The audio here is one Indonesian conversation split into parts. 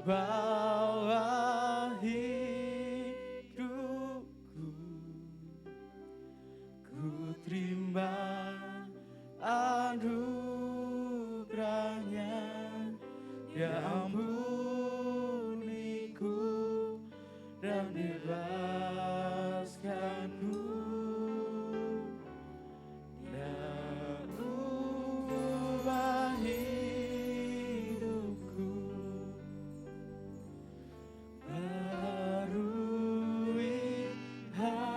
bawah hidupku, ku terima anugerahnya, Dia ampuniku dan bebaskanku. Dia ubah hidupku, barui hatiku.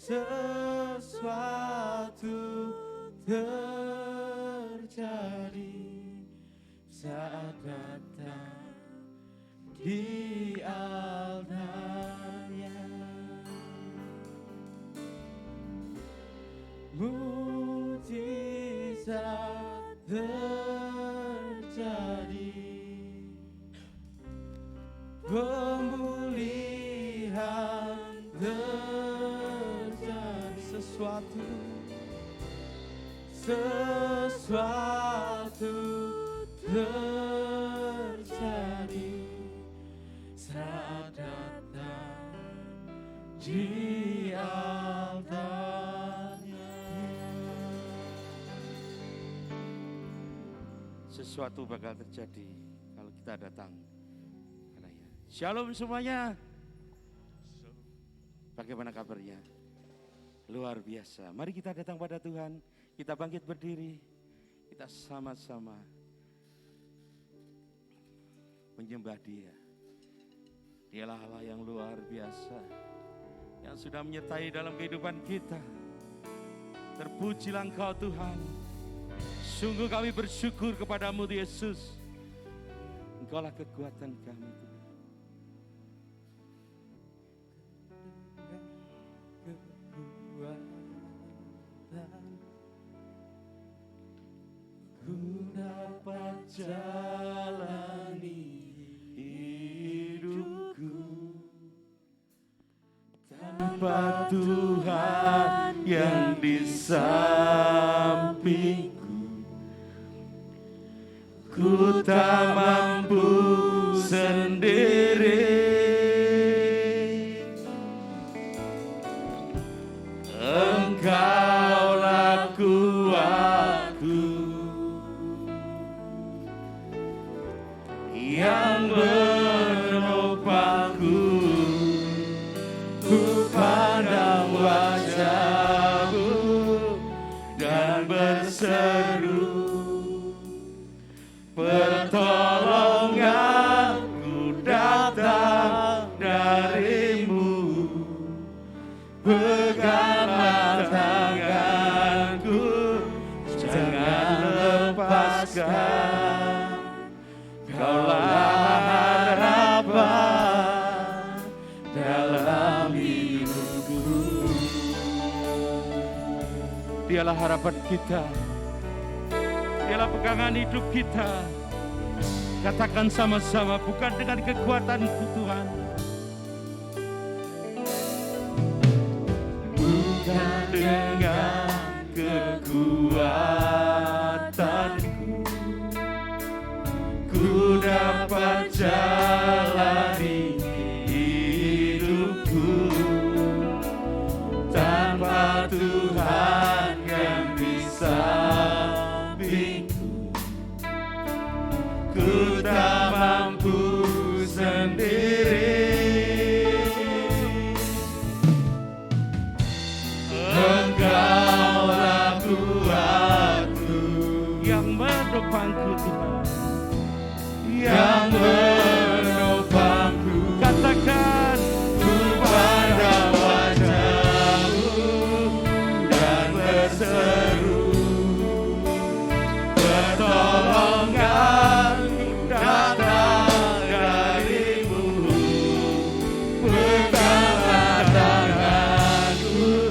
Sesuatu terjadi saat datang di altarnya. Mujizat terjadi, pemulihan terjadi. Sesuatu terjadi saat datang di altarnya. Sesuatu bakal terjadi kalau kita datang. Shalom semuanya. Bagaimana kabarnya? Luar biasa. Mari kita datang pada Tuhan. Kita bangkit berdiri. Kita sama-sama menyembah Dia. Dialah Allah yang luar biasa, yang sudah menyertai dalam kehidupan kita. Terpujilah Engkau Tuhan. Sungguh kami bersyukur kepadamu Yesus. Engkaulah kekuatan kami Tuhan. Ku dapat jalani hidupku tanpa Tuhan yang di sampingku. Ku tak mampu sendiri. Engkaulah kuatku yang menopangku. Ku pandang wajah-Mu dan berseru, pertolonganku datang dari-Mu. Peganglah tanganku, jangan lepaskan. Kaulah harapan dalam hidupku. Dialah harapan kita. Dialah pegangan hidup kita. Katakan sama-sama, bukan dengan kekuatanku Tuhan, bukan dengan kekuatanku, ku dapat jalani hidupku tanpa Tuhan yang di sampingku. Ku tak mampu sendiri. Engkaulah kuatku yang menopangku Tuhan, yang menopangku. katakan, Ku pandang wajah-Mu dan berseru, pertolonganku datang dari-Mu. Peganglah tanganku,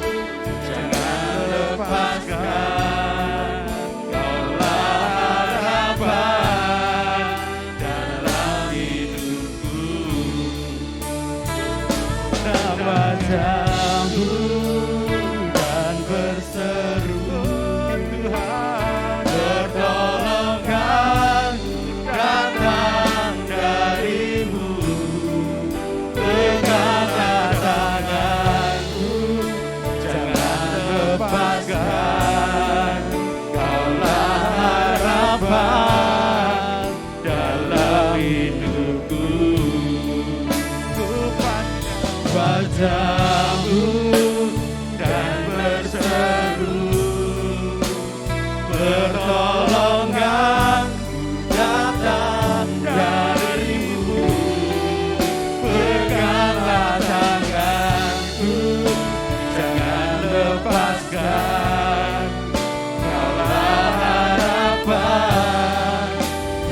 jangan lepaskan. Kaulah harapan dalam hidupku. Wajah-Mu dan berseru, Tuhan, pertolonganku sambut dan berseru, pertolonganku datang darimu. Peganglah tanganku, jangan lepaskan. Kaulah harapan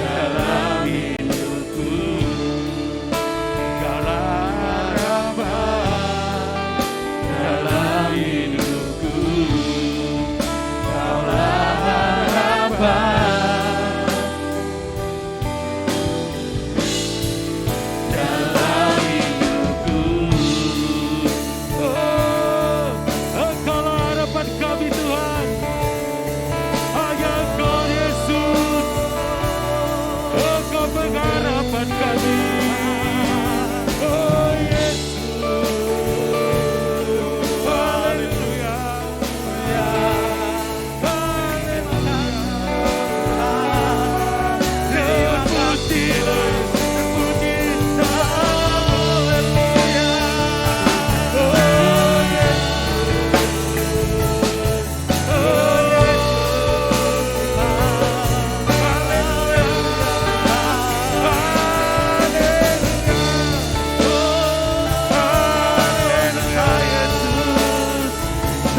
dalam hidupku. Kaulah harapan dalam hidupku. Kaulah harapan dalam hidupku. Oh, Engkaulah harapan kami Tuhan. Hanya Engkau Yesus, Engkau pengharapan kami. Oh Yesus, haleluya, terpujilah, terpujilah, haleluya. Oh Yesus,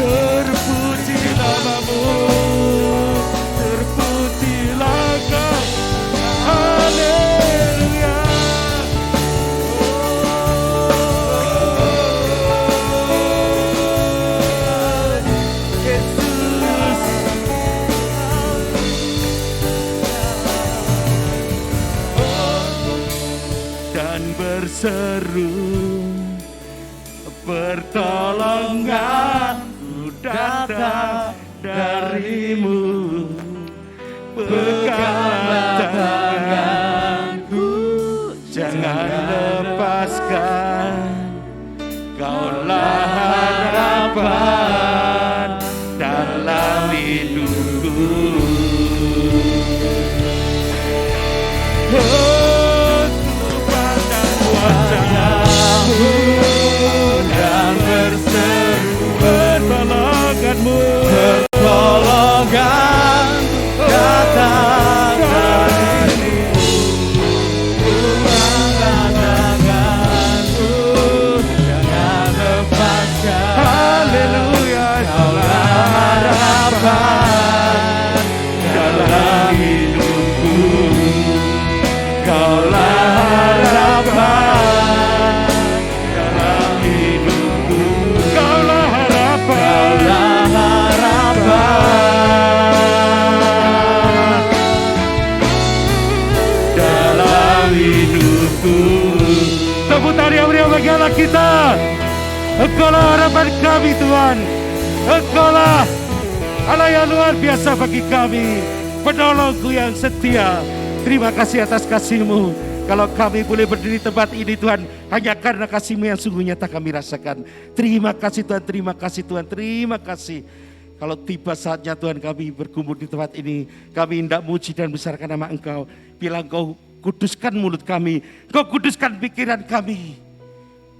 oh terpuji namamu, terpujilah Kau, haleluya. Yesus, dan berseru, pertolonganku datang darimu. Peganglah tanganku, jangan lepaskan. Kaulah harapan dalam hidupku. Oh, pandang wajahmu dan berseru, pertolonganmu, pertolonganku datang darimu. Peganglah tanganku, jangan lepaskan. Haleluya, kaulah harapan dalam hidupku. Kaulah harapan dalam hidupku. Kaulah harapan, dalam hidupku. Tepuk tangan yang meriah bagi Allah kita. Engkaulah harapan kami Tuhan. Engkaulah Allah yang luar biasa bagi kami, penolongku yang setia. Terima kasih atas kasih-Mu. Kalau kami boleh berdiri di tempat ini Tuhan, hanya karena kasih-Mu yang sungguh nyata kami rasakan. Terima kasih Tuhan, terima kasih Tuhan, terima kasih. Kalau tiba saatnya Tuhan kami berkumpul di tempat ini, kami hendak muji dan besarkan nama Engkau. Bila Engkau kuduskan mulut kami, Engkau kuduskan pikiran kami.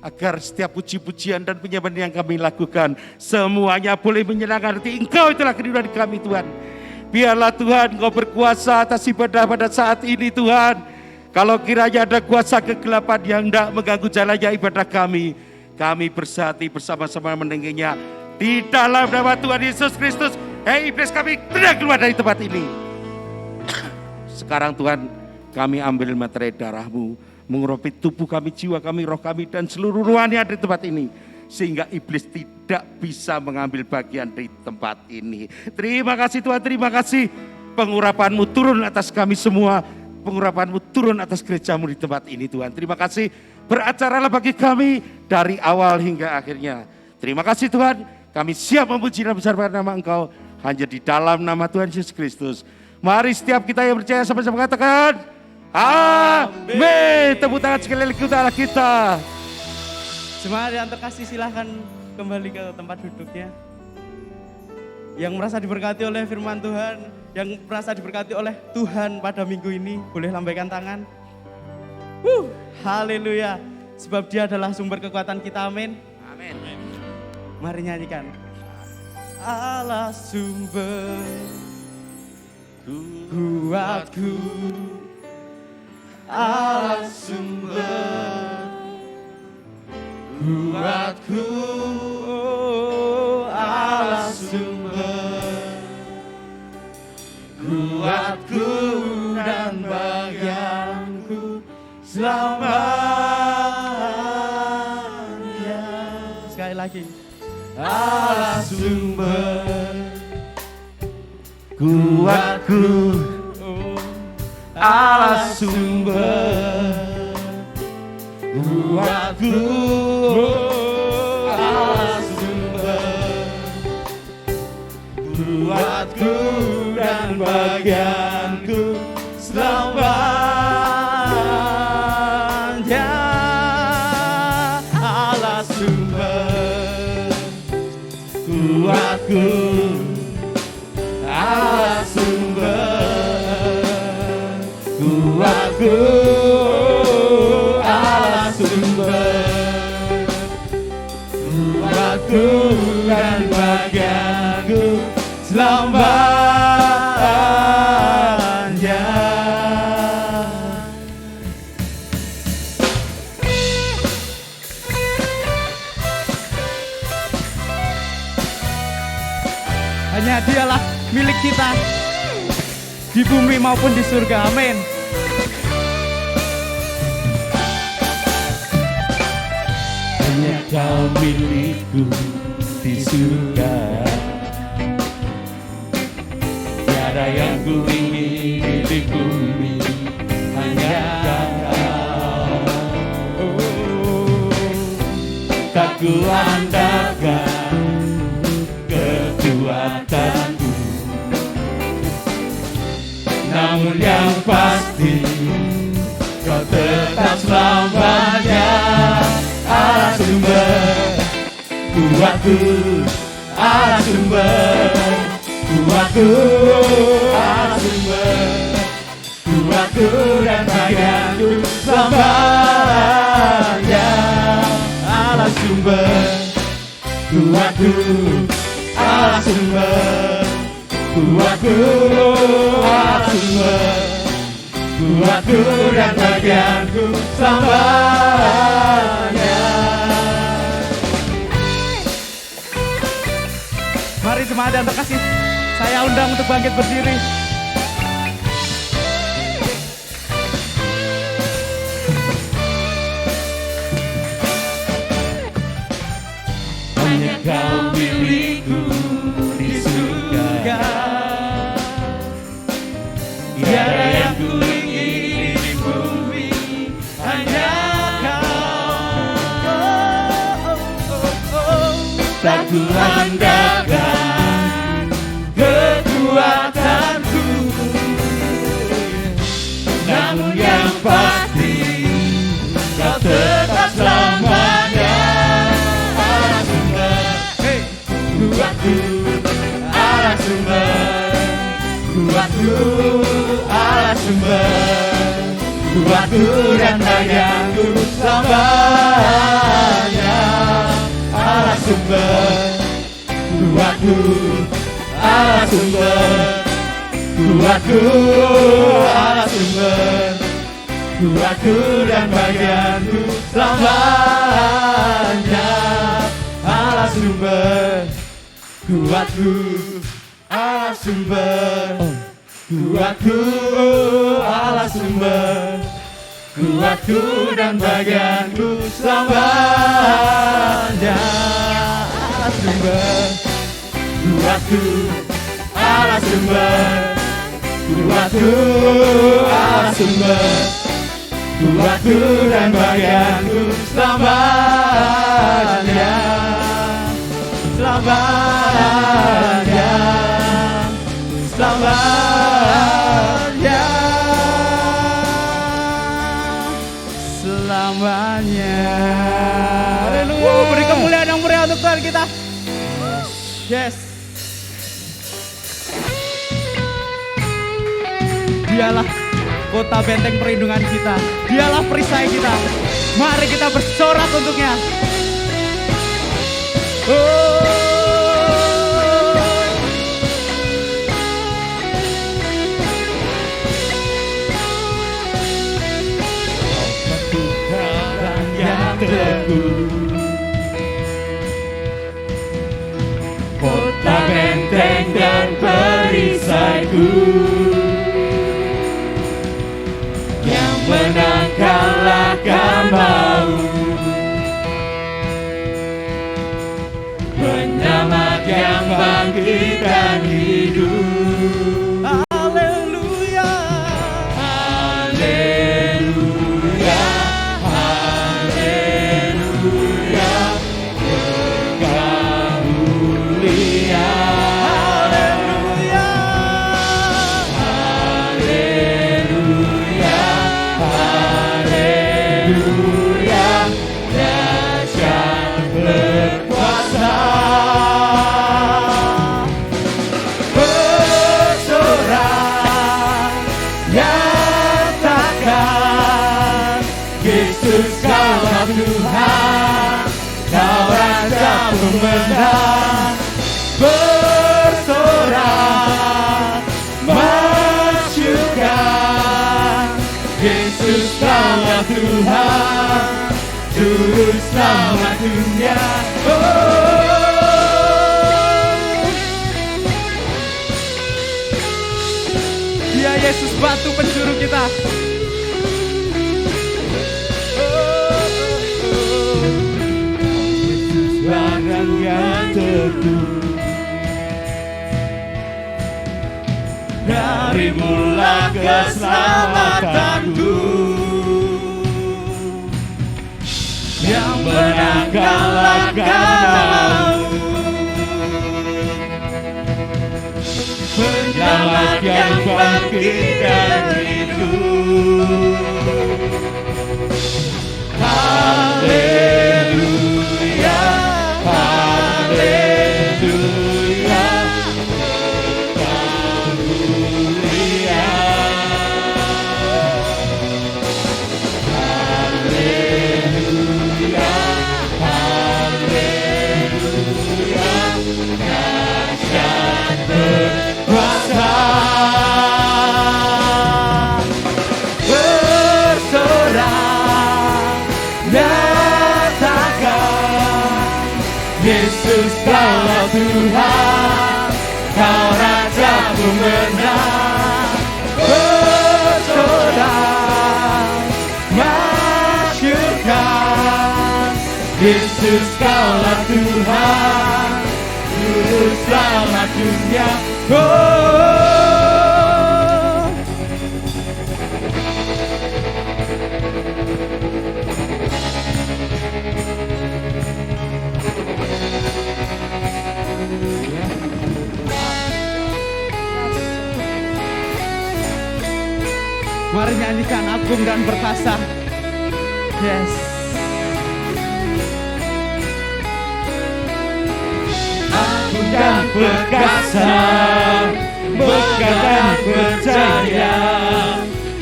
Agar setiap puji-pujian dan penyembahan yang kami lakukan, semuanya boleh menyenangkan hati Engkau. Itulah kehidupan kami Tuhan. Biarlah Tuhan Engkau berkuasa atas ibadah pada saat ini Tuhan. Kalau kiranya ada kuasa kegelapan yang hendak mengganggu jalannya ibadah kami bersatu bersama-sama mendenginya. Di dalam nama Tuhan Yesus Kristus, iblis kami tidak keluar dari tempat ini. Sekarang Tuhan, kami ambil materai darah-Mu, mengurapi tubuh kami, jiwa kami, roh kami, dan seluruh ruangan yang ada di tempat ini. Sehingga iblis tidak bisa mengambil bagian di tempat ini. Terima kasih Tuhan, terima kasih. Pengurapan-Mu turun atas kami semua. Pengurapan-Mu turun atas gereja-Mu di tempat ini Tuhan. Terima kasih, beracaralah bagi kami dari awal hingga akhirnya. Terima kasih Tuhan, kami siap memuji dan besarkan nama Engkau. Hanya di dalam nama Tuhan Yesus Kristus. Mari setiap kita yang percaya sama-sama katakan, amin. Tepuk tangan sekali lagi untuk Allah kita. Jemaat yang terkasih, silahkan kembali ke tempat duduknya. Yang merasa diberkati oleh firman Tuhan, yang merasa diberkati oleh Tuhan pada minggu ini, boleh lambaikan tangan. Haleluya. Sebab Dia adalah sumber kekuatan kita, amin. Mari nyanyikan. Allah sumber kuatku, Allah sumber kuatku, Allah sumber kuatku dan bagianku selamanya. Sekali lagi. Allah sumber kuatku, Allah sumber kuatku, Allah sumber kuatku dan bagianku selamanya. Allah sumber kuatku, Allah sumber kuatku, Allah sumber kuatku dan bagianku selamanya. Hanya Dialah milik kita di bumi maupun di surga. Amin. Hanya Kau milikku di surga, tiada yang ku ingin di bumi, hanya Kau. Tak ku andalkan kekuatanku, namun yang pasti Kau tetap selamanya. Allah sumber kuatku, Allah sumber kuatku, Allah sumber kuatku dan bagianku selamanya. Allah sumber kuatku, Allah sumber kuatku, Allah sumber kuatku dan bagianku selamanya. Mari jemaat yang terkasih, saya undang untuk bangkit berdiri. Hanya Kau milikku di surga, tiada yang ku ingin di bumi, hanya Kau. Tak ku andalkan kekuatanku, namun yang pasti Kau tetap selamanya. Allah sumber kuatku, Allah sumber kuatku, Allah sumber kuatku dan bagianku selamanya. Allah sumber kuatku, Allah sumber kuatku, Allah sumber kuatku dan bagianku selamanya. Allah sumber kuatku, Allah sumber kuatku, Allah sumber kuatku dan bagianku selamanya. Allah sumber kuatku, Allah sumber kuatku, Allah sumber kuatku dan bagianku selamanya. Selamanya, selamanya, Selamanya. Haleluya. Beri kemuliaan yang meriah untuk Tuhan kita. Yes. Dialah kota benteng perlindungan kita. Dialah perisai kita. Mari kita bersorak untuknya. benteng dan perisaiku. Yang menang kalahkan maut, penyelamat yang bangkit dan hidup. Haleluya, Haleluya, haleluya, Engkau mulia. haleluya, Haleluya, haleluya, dahsyat berkuasa. Bersorak, nyatakan Yesus kaulah Tuhan, Kau Raja pemenang. Bersorak, masyurkan Yesus kaulah Tuhan, Juru selamat dunia. Dia Yesus batu penjuru kita. Barang yang teguh dari mula keselamatanku, yang menang kalahkan maut, penyelamat yang bangkit dari hidup. Haleluya, haleluya, Engkau mulia. Haleluya, haleluya, dahsyat berkuasa. Bersorak, nyatakan Yesus kaulah Tuhan, Kau Raja pemenang. Bersorak, masyurkan Yesus kaulah Tuhan, Juru selamat dunia. Mari nyanyikan agung dan perkasa. Yes. Agung dan perkasa, megah dan percaya,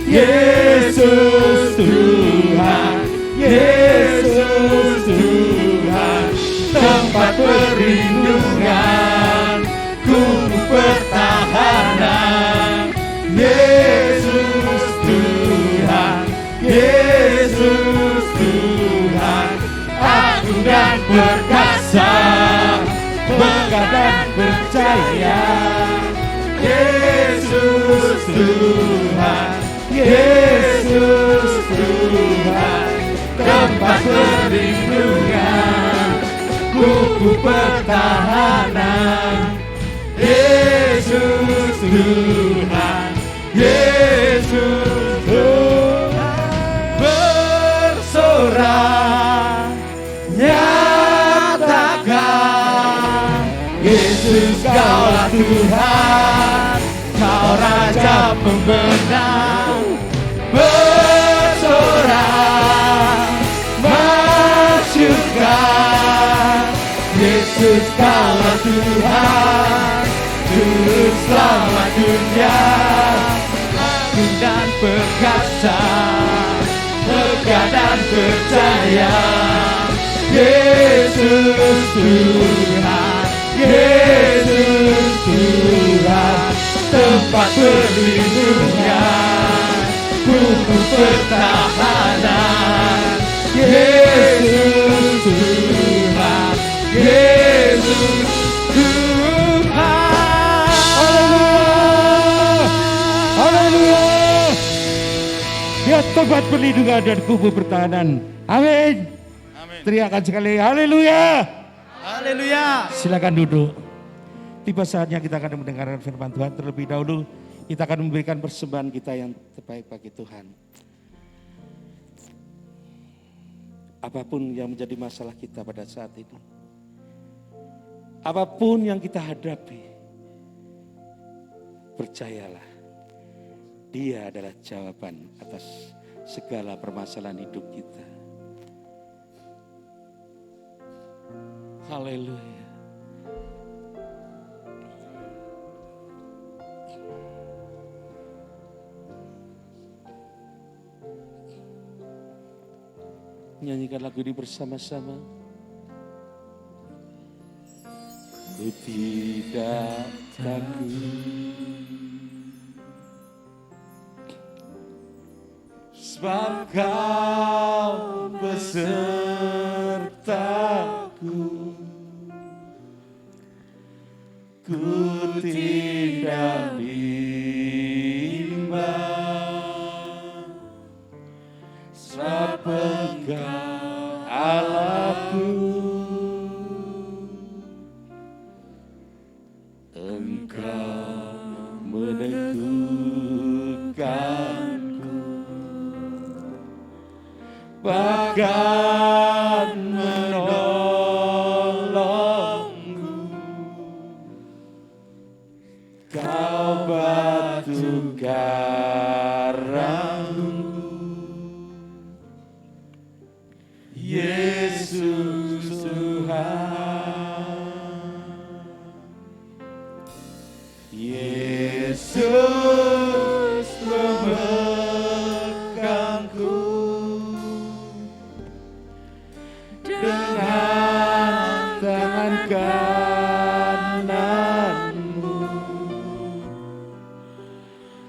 Yesus Tuhan, Yesus Tuhan, tempat perlindungan, kubu pertahanan. Yesus Tuhan, Yesus Tuhan, agung dan perkasa, megah dan percaya, Yesus Tuhan, Yesus Tuhan, tempat perlindungan, kubu pertahanan. Yesus Tuhan, Yesus Tuhan, bersorak, nyatakan Yesus kaulah Tuhan, Kau Raja pemenang. Bersorak, masyurkan Yesus kaulah Tuhan, Juru selamat dunia. Agung dan perkasa, megah dan percaya, Yesus Tuhan, Yesus Tuhan, tempat perlindungan, kubu pertahanan. Yesus Tuhan, Yesus Tuhan. tempat perlindungan dan kubu pertahanan. Amin. Teriakan sekali, haleluya. Haleluya. Silakan duduk. Tiba saatnya kita akan mendengarkan firman Tuhan. Terlebih dahulu kita akan memberikan persembahan kita yang terbaik bagi Tuhan. Apapun yang menjadi masalah kita pada saat ini, apapun yang kita hadapi, percayalah, Dia adalah jawaban atas segala permasalahan hidup kita. Haleluya. Nyanyikan lagu ini bersama-sama. Ku tidak takut, sebab Kau besertaku. Ku tidak bimbang, sebab Engkau Allahku. Engkau meneguhkanku, bahkan menolongku. Kau batu karangku, Yesus Tuhan. Yesus memegangku dengan tangan kananmu.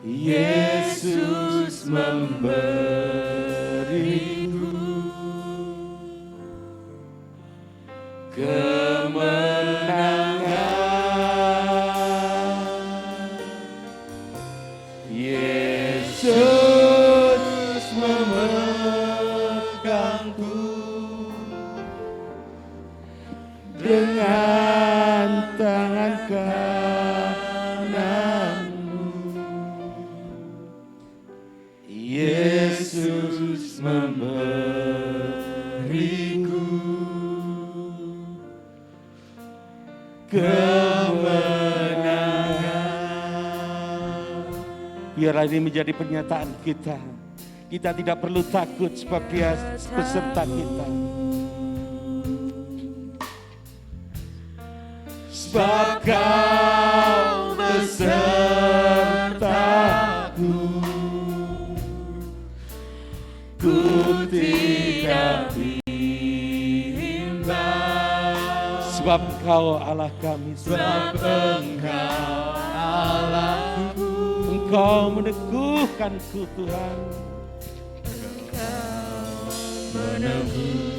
Yesus memberiku kemenangan. Yesus memegangku dengan tangan kananmu. Yesus memberiku kemenangan. Biarlah ini menjadi pernyataan kita. Kita tidak perlu takut sebab Dia beserta kita. Sebab Kau besertaku, ku tidak bimbang. Sebab Engkau Allah kami, sebab Engkau Allahku. Engkau meneguhkanku Tuhan, meneguhkan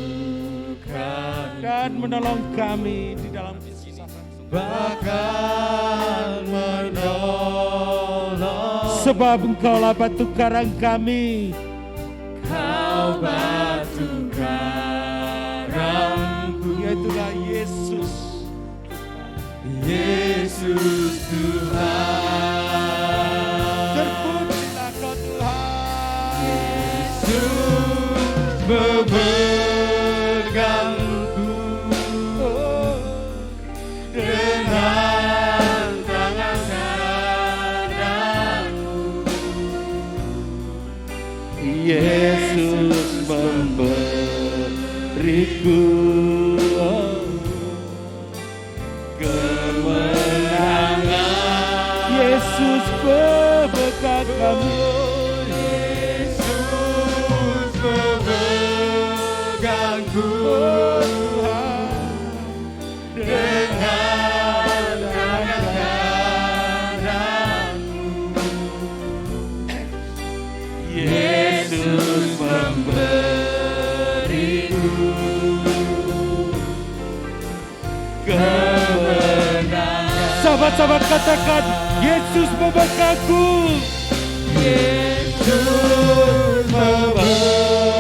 dan menolong kami di dalam kesusahan, bahkan menolong. Sebab Engkaulah batu karang kami, Kau batu karangku. Yaitulah Yesus, Yesus Tuhan. Terpujilah Kau Tuhan. Yesus memegangku dengan tangan kananmu. Yesus memberiku kemenangan. Yesus memegang kami. Yesus memegangku dengan tangan kananmu. Yesus memberiku kemenangan. Sahabat-sahabat katakan, Yesus memegangku. Yesus memegangku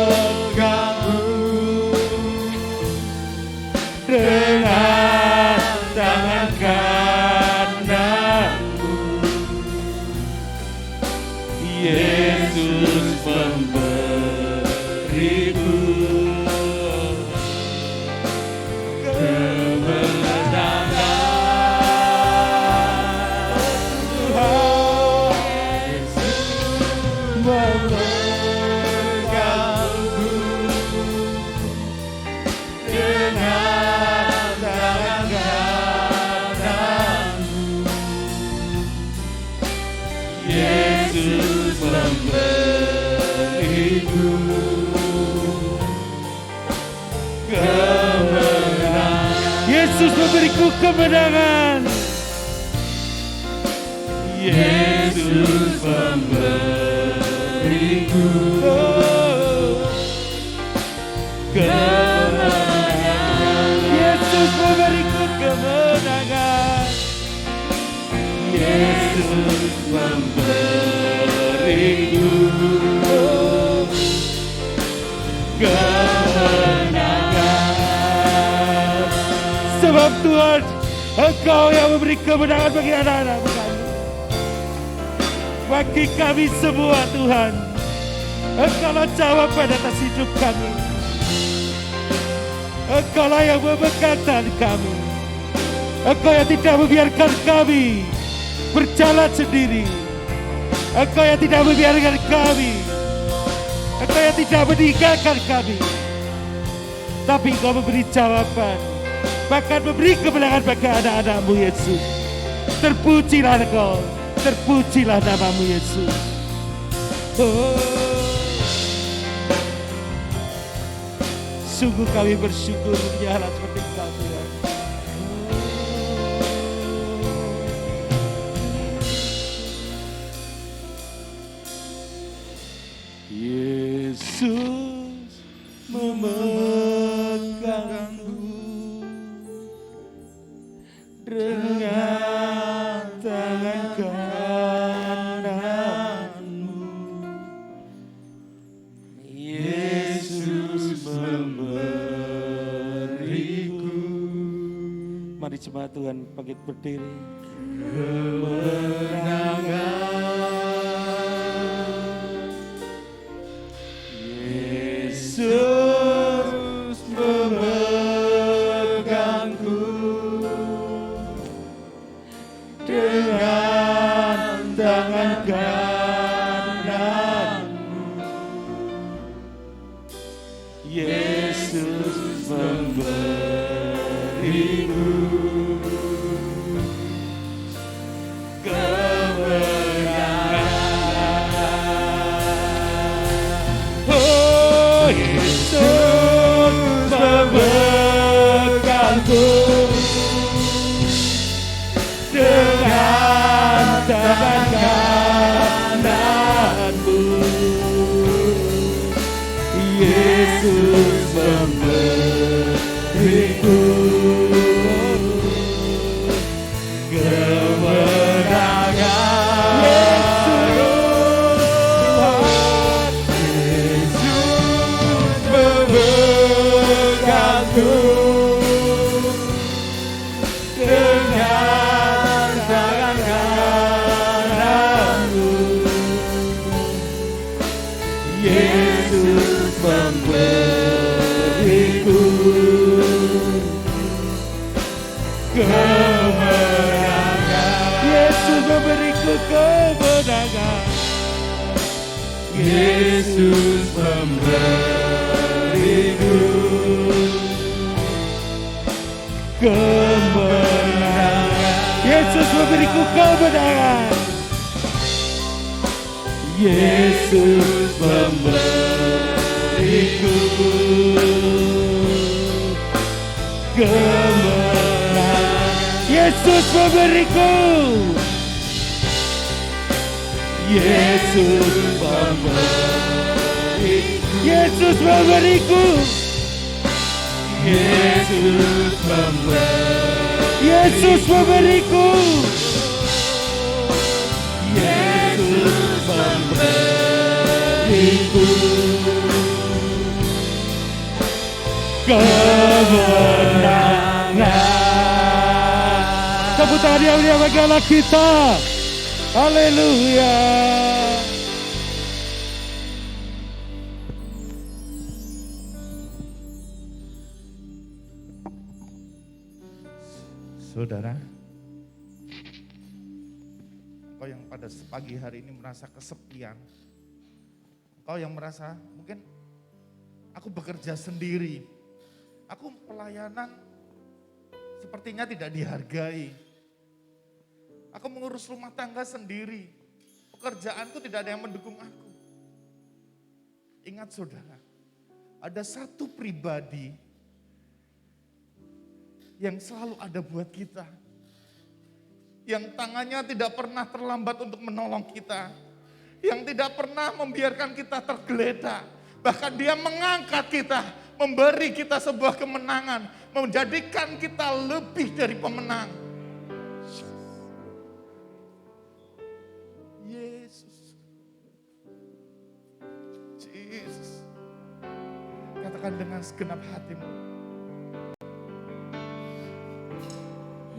dengan tangan kananmu. Yesus memberiku Yesus memberiku kemenangan. Yesus memberiku kemenangan. Yesus memberiku kemenangan. Yesus memberiku kemenangan. Sebab Tuhan, Engkau yang memberi kemenangan bagi anak-anak-Mu, bagi kami semua Tuhan. Engkaulah jawaban atas hidup kami. Engkaulah yang memegangkan kami. Engkau yang tidak membiarkan kami berjalan sendiri. Engkau yang tidak membiarkan kami. Engkau yang tidak meninggalkan kami. Tapi Engkau memberi jawaban, bahkan memberi kemenangan bagi anak-anak-Mu, Yesus. Terpujilah Engkau, terpujilah nama-Mu, Yesus. Sungguh kami bersyukur punya anak seperti Engkau, Tuhan. Yesus memegangku dengan tangan kananmu. Yesus memberiku. Mari jemaat Tuhan bangkit berdiri. Kemenangan. Yesus memegangku dengan tangan kananmu. Yesus memberiku kemenangan. Oh, Yesus memegangku dengan tangan kananmu. Yesus memberiku kemenangan. Yesus memegangku dengan tangan kananmu. Yesus memberiku kemenangan. Yesus memberiku kemenangan. Yesus memberiku kemenangan. Yesus memberiku kemenangan. Yesus memberiku kemenangan. Yesus memberiku. Yesus memberiku. Yesus memberiku. Yesus memberiku. Yesus memberiku. Yesus memberiku kemenangan. Tepuk tangan yang meriah bagi Allah kita. Haleluya. Saudara, engkau yang pada pagi hari ini merasa kesepian, engkau yang merasa mungkin aku bekerja sendiri, aku pelayanan sepertinya tidak dihargai, aku mengurus rumah tangga sendiri, pekerjaanku tidak ada yang mendukung aku. Ingat saudara, ada satu pribadi yang selalu ada buat kita. Yang tangannya tidak pernah terlambat untuk menolong kita. Yang tidak pernah membiarkan kita tergeletak. Bahkan dia mengangkat kita, memberi kita sebuah kemenangan. Menjadikan kita lebih dari pemenang. Yesus. Yesus. Katakan dengan segenap hatimu.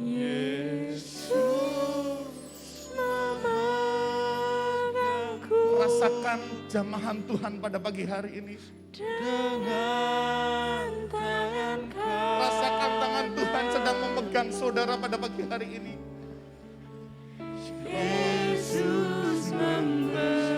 Yesus memelukku. Rasakan jamahan Tuhan pada pagi hari ini. Dengan tangan Kau. Rasakan tangan Tuhan sedang memegang saudara pada pagi hari ini. Yesus memberiku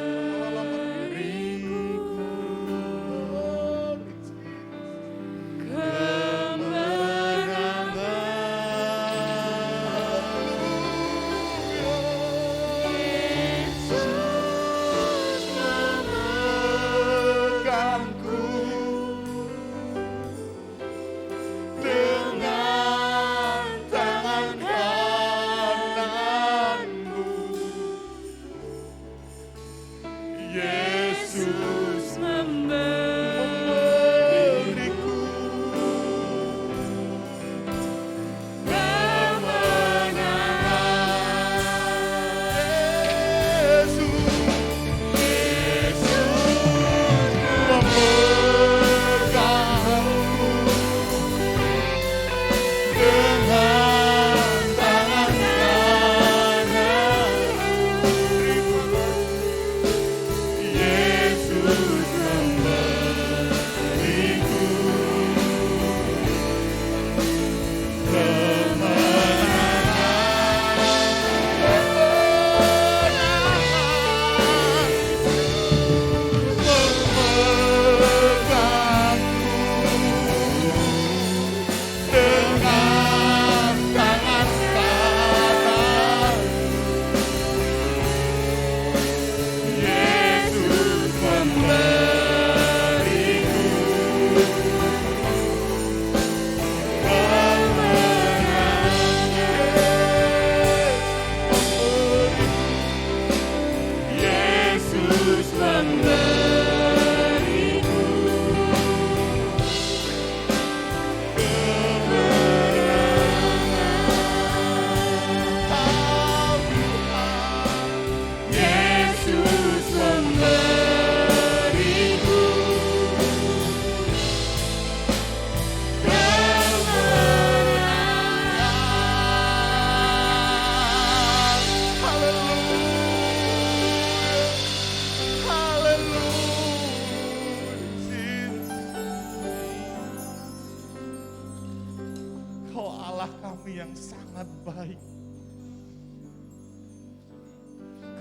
yang sangat baik.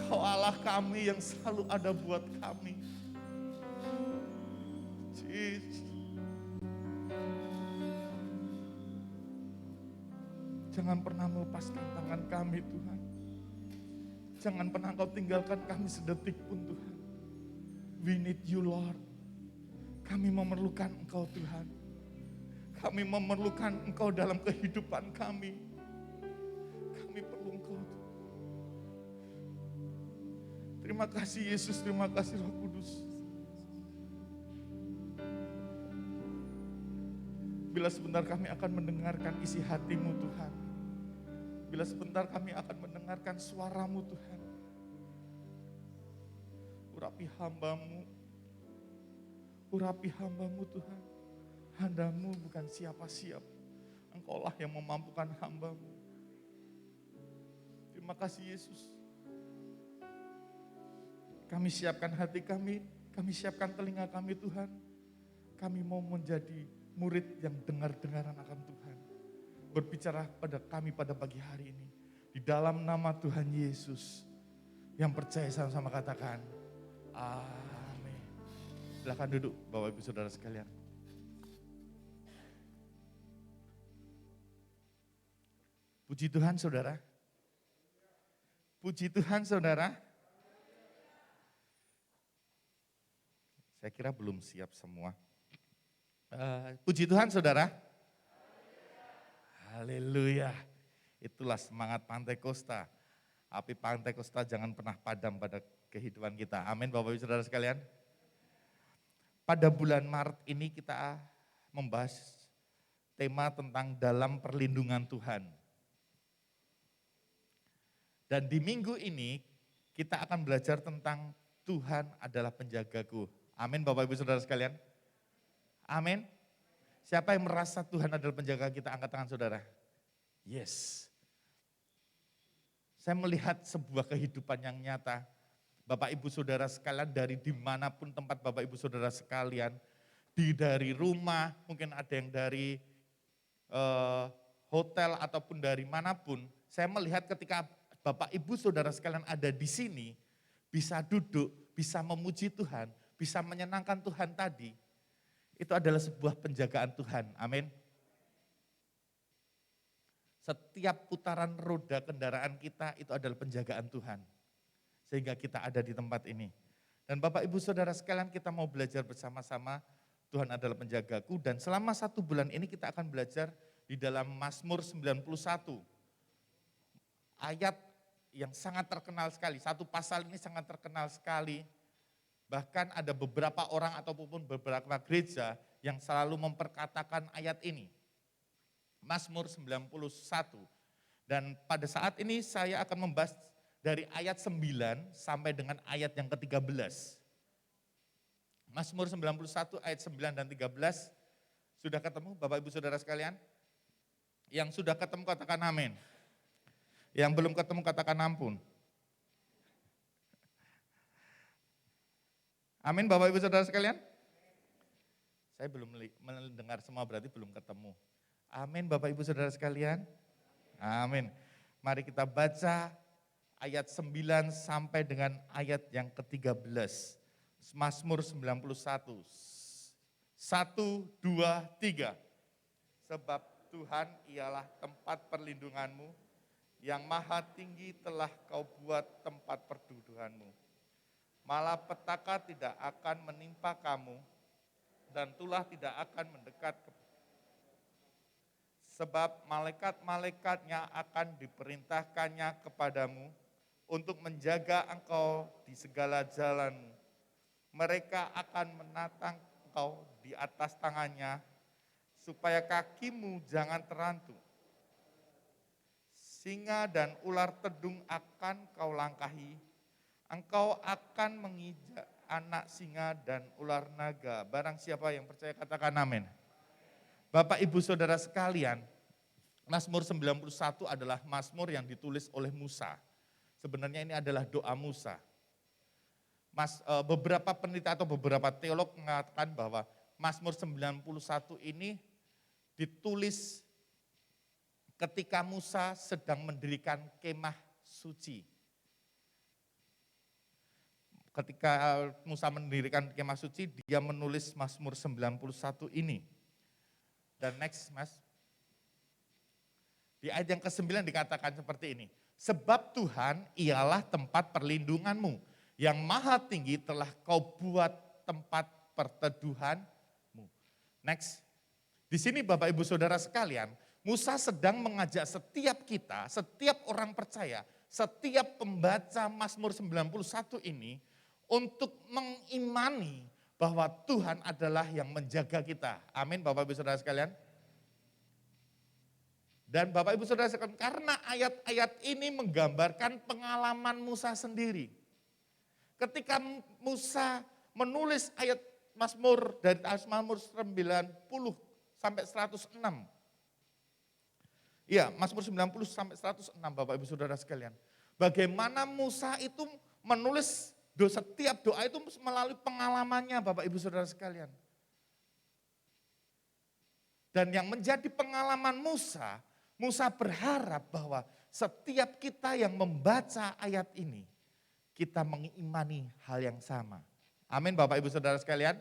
Kau Allah kami yang selalu ada buat kami. Jesus. Jangan pernah melepaskan tangan kami Tuhan. Jangan pernah Kau tinggalkan kami sedetik pun Tuhan. We need you Lord. Kami memerlukan Engkau Tuhan. Kami memerlukan Engkau dalam kehidupan kami. Kami perlu Engkau. Terima kasih Yesus, terima kasih Roh Kudus. Bila sebentar kami akan mendengarkan isi hati-Mu Tuhan. Bila sebentar kami akan mendengarkan suara-Mu Tuhan. Urapi hamba-Mu. Urapi hamba-Mu Tuhan. Hambamu bukan siapa-siapa. Engkaulah yang memampukan hambamu. Terima kasih Yesus. Kami siapkan hati kami siapkan telinga kami Tuhan. Kami mau menjadi murid yang dengar-dengaran akan Tuhan. Berbicara pada kami pada pagi hari ini. Di dalam nama Tuhan Yesus. Yang percaya sama-sama katakan, amin. Silakan duduk Bapak Ibu Saudara sekalian. Puji Tuhan saudara. Puji Tuhan saudara. Saya kira belum siap semua. Puji Tuhan saudara. Haleluya. Itulah semangat Pantai Kosta. Api Pantai Kosta jangan pernah padam pada kehidupan kita. Amin Bapak Ibu Saudara sekalian. Pada bulan Maret ini kita membahas tema tentang dalam perlindungan Tuhan. Dan di minggu ini kita akan belajar tentang Tuhan adalah penjagaku. Amin Bapak Ibu Saudara sekalian. Amin. Siapa yang merasa Tuhan adalah penjaga kita, angkat tangan saudara. Yes. Saya melihat sebuah kehidupan yang nyata. Bapak Ibu Saudara sekalian dari dimanapun tempat Bapak Ibu Saudara sekalian. Dari rumah, mungkin ada yang dari hotel ataupun dari manapun. Saya melihat ketika Bapak Ibu Saudara sekalian ada di sini, bisa duduk, bisa memuji Tuhan, bisa menyenangkan Tuhan tadi, itu adalah sebuah penjagaan Tuhan. Amin. Setiap putaran roda kendaraan kita itu adalah penjagaan Tuhan. Sehingga kita ada di tempat ini. Dan Bapak Ibu Saudara sekalian kita mau belajar bersama-sama Tuhan adalah penjagaku. Dan selama 1 bulan ini kita akan belajar di dalam Mazmur 91. Ayat yang sangat terkenal sekali, satu pasal ini sangat terkenal sekali. Bahkan ada beberapa orang ataupun beberapa gereja yang selalu memperkatakan ayat ini. Mazmur 91. Dan pada saat ini saya akan membahas dari ayat 9 sampai dengan ayat yang ke-13. Mazmur 91 ayat 9 dan 13. Sudah ketemu Bapak Ibu Saudara sekalian? Yang sudah ketemu katakan amin. Yang belum ketemu katakan ampun. Amin Bapak Ibu Saudara sekalian? Saya belum mendengar semua berarti belum ketemu. Amin Bapak Ibu Saudara sekalian? Amin. Mari kita baca ayat 9 sampai dengan ayat yang ke-13. Mazmur 91. 1, 2, 3. Sebab Tuhan ialah tempat perlindunganmu, yang maha tinggi telah kau buat tempat perduduhanmu. Malapetaka tidak akan menimpa kamu, dan tulah tidak akan mendekat. Sebab malaikat-malaikatnya akan diperintahkannya kepadamu untuk menjaga engkau di segala jalanmu. Mereka akan menatang engkau di atas tangannya, supaya kakimu jangan terantuk. Singa dan ular tedung akan kau langkahi, engkau akan menginjak anak singa dan ular naga. Barang siapa yang percaya katakan amin. Bapak Ibu Saudara sekalian, Mazmur 91 adalah mazmur yang ditulis oleh Musa. Sebenarnya ini adalah doa Musa. Beberapa peneliti atau beberapa teolog mengatakan bahwa Mazmur 91 ini ditulis ketika Musa sedang mendirikan kemah suci. Ketika Musa mendirikan kemah suci, dia menulis Mazmur 91 ini. Dan next Mas. Di ayat yang ke-9 dikatakan seperti ini. Sebab Tuhan ialah tempat perlindunganmu, yang maha tinggi telah kau buat tempat perteduhanmu. Next. Di sini Bapak Ibu Saudara sekalian, Musa sedang mengajak setiap kita, setiap orang percaya, setiap pembaca Mazmur 91 ini untuk mengimani bahwa Tuhan adalah yang menjaga kita. Amin Bapak Ibu Saudara sekalian. Dan Bapak Ibu Saudara sekalian, karena ayat-ayat ini menggambarkan pengalaman Musa sendiri. Ketika Musa menulis ayat Mazmur dari Mazmur 90 sampai 106. Iya, Mazmur 90 sampai 106 Bapak Ibu Saudara sekalian. Bagaimana Musa itu menulis setiap doa itu melalui pengalamannya Bapak Ibu Saudara sekalian. Dan yang menjadi pengalaman Musa, Musa berharap bahwa setiap kita yang membaca ayat ini, kita mengimani hal yang sama. Amin Bapak Ibu Saudara sekalian.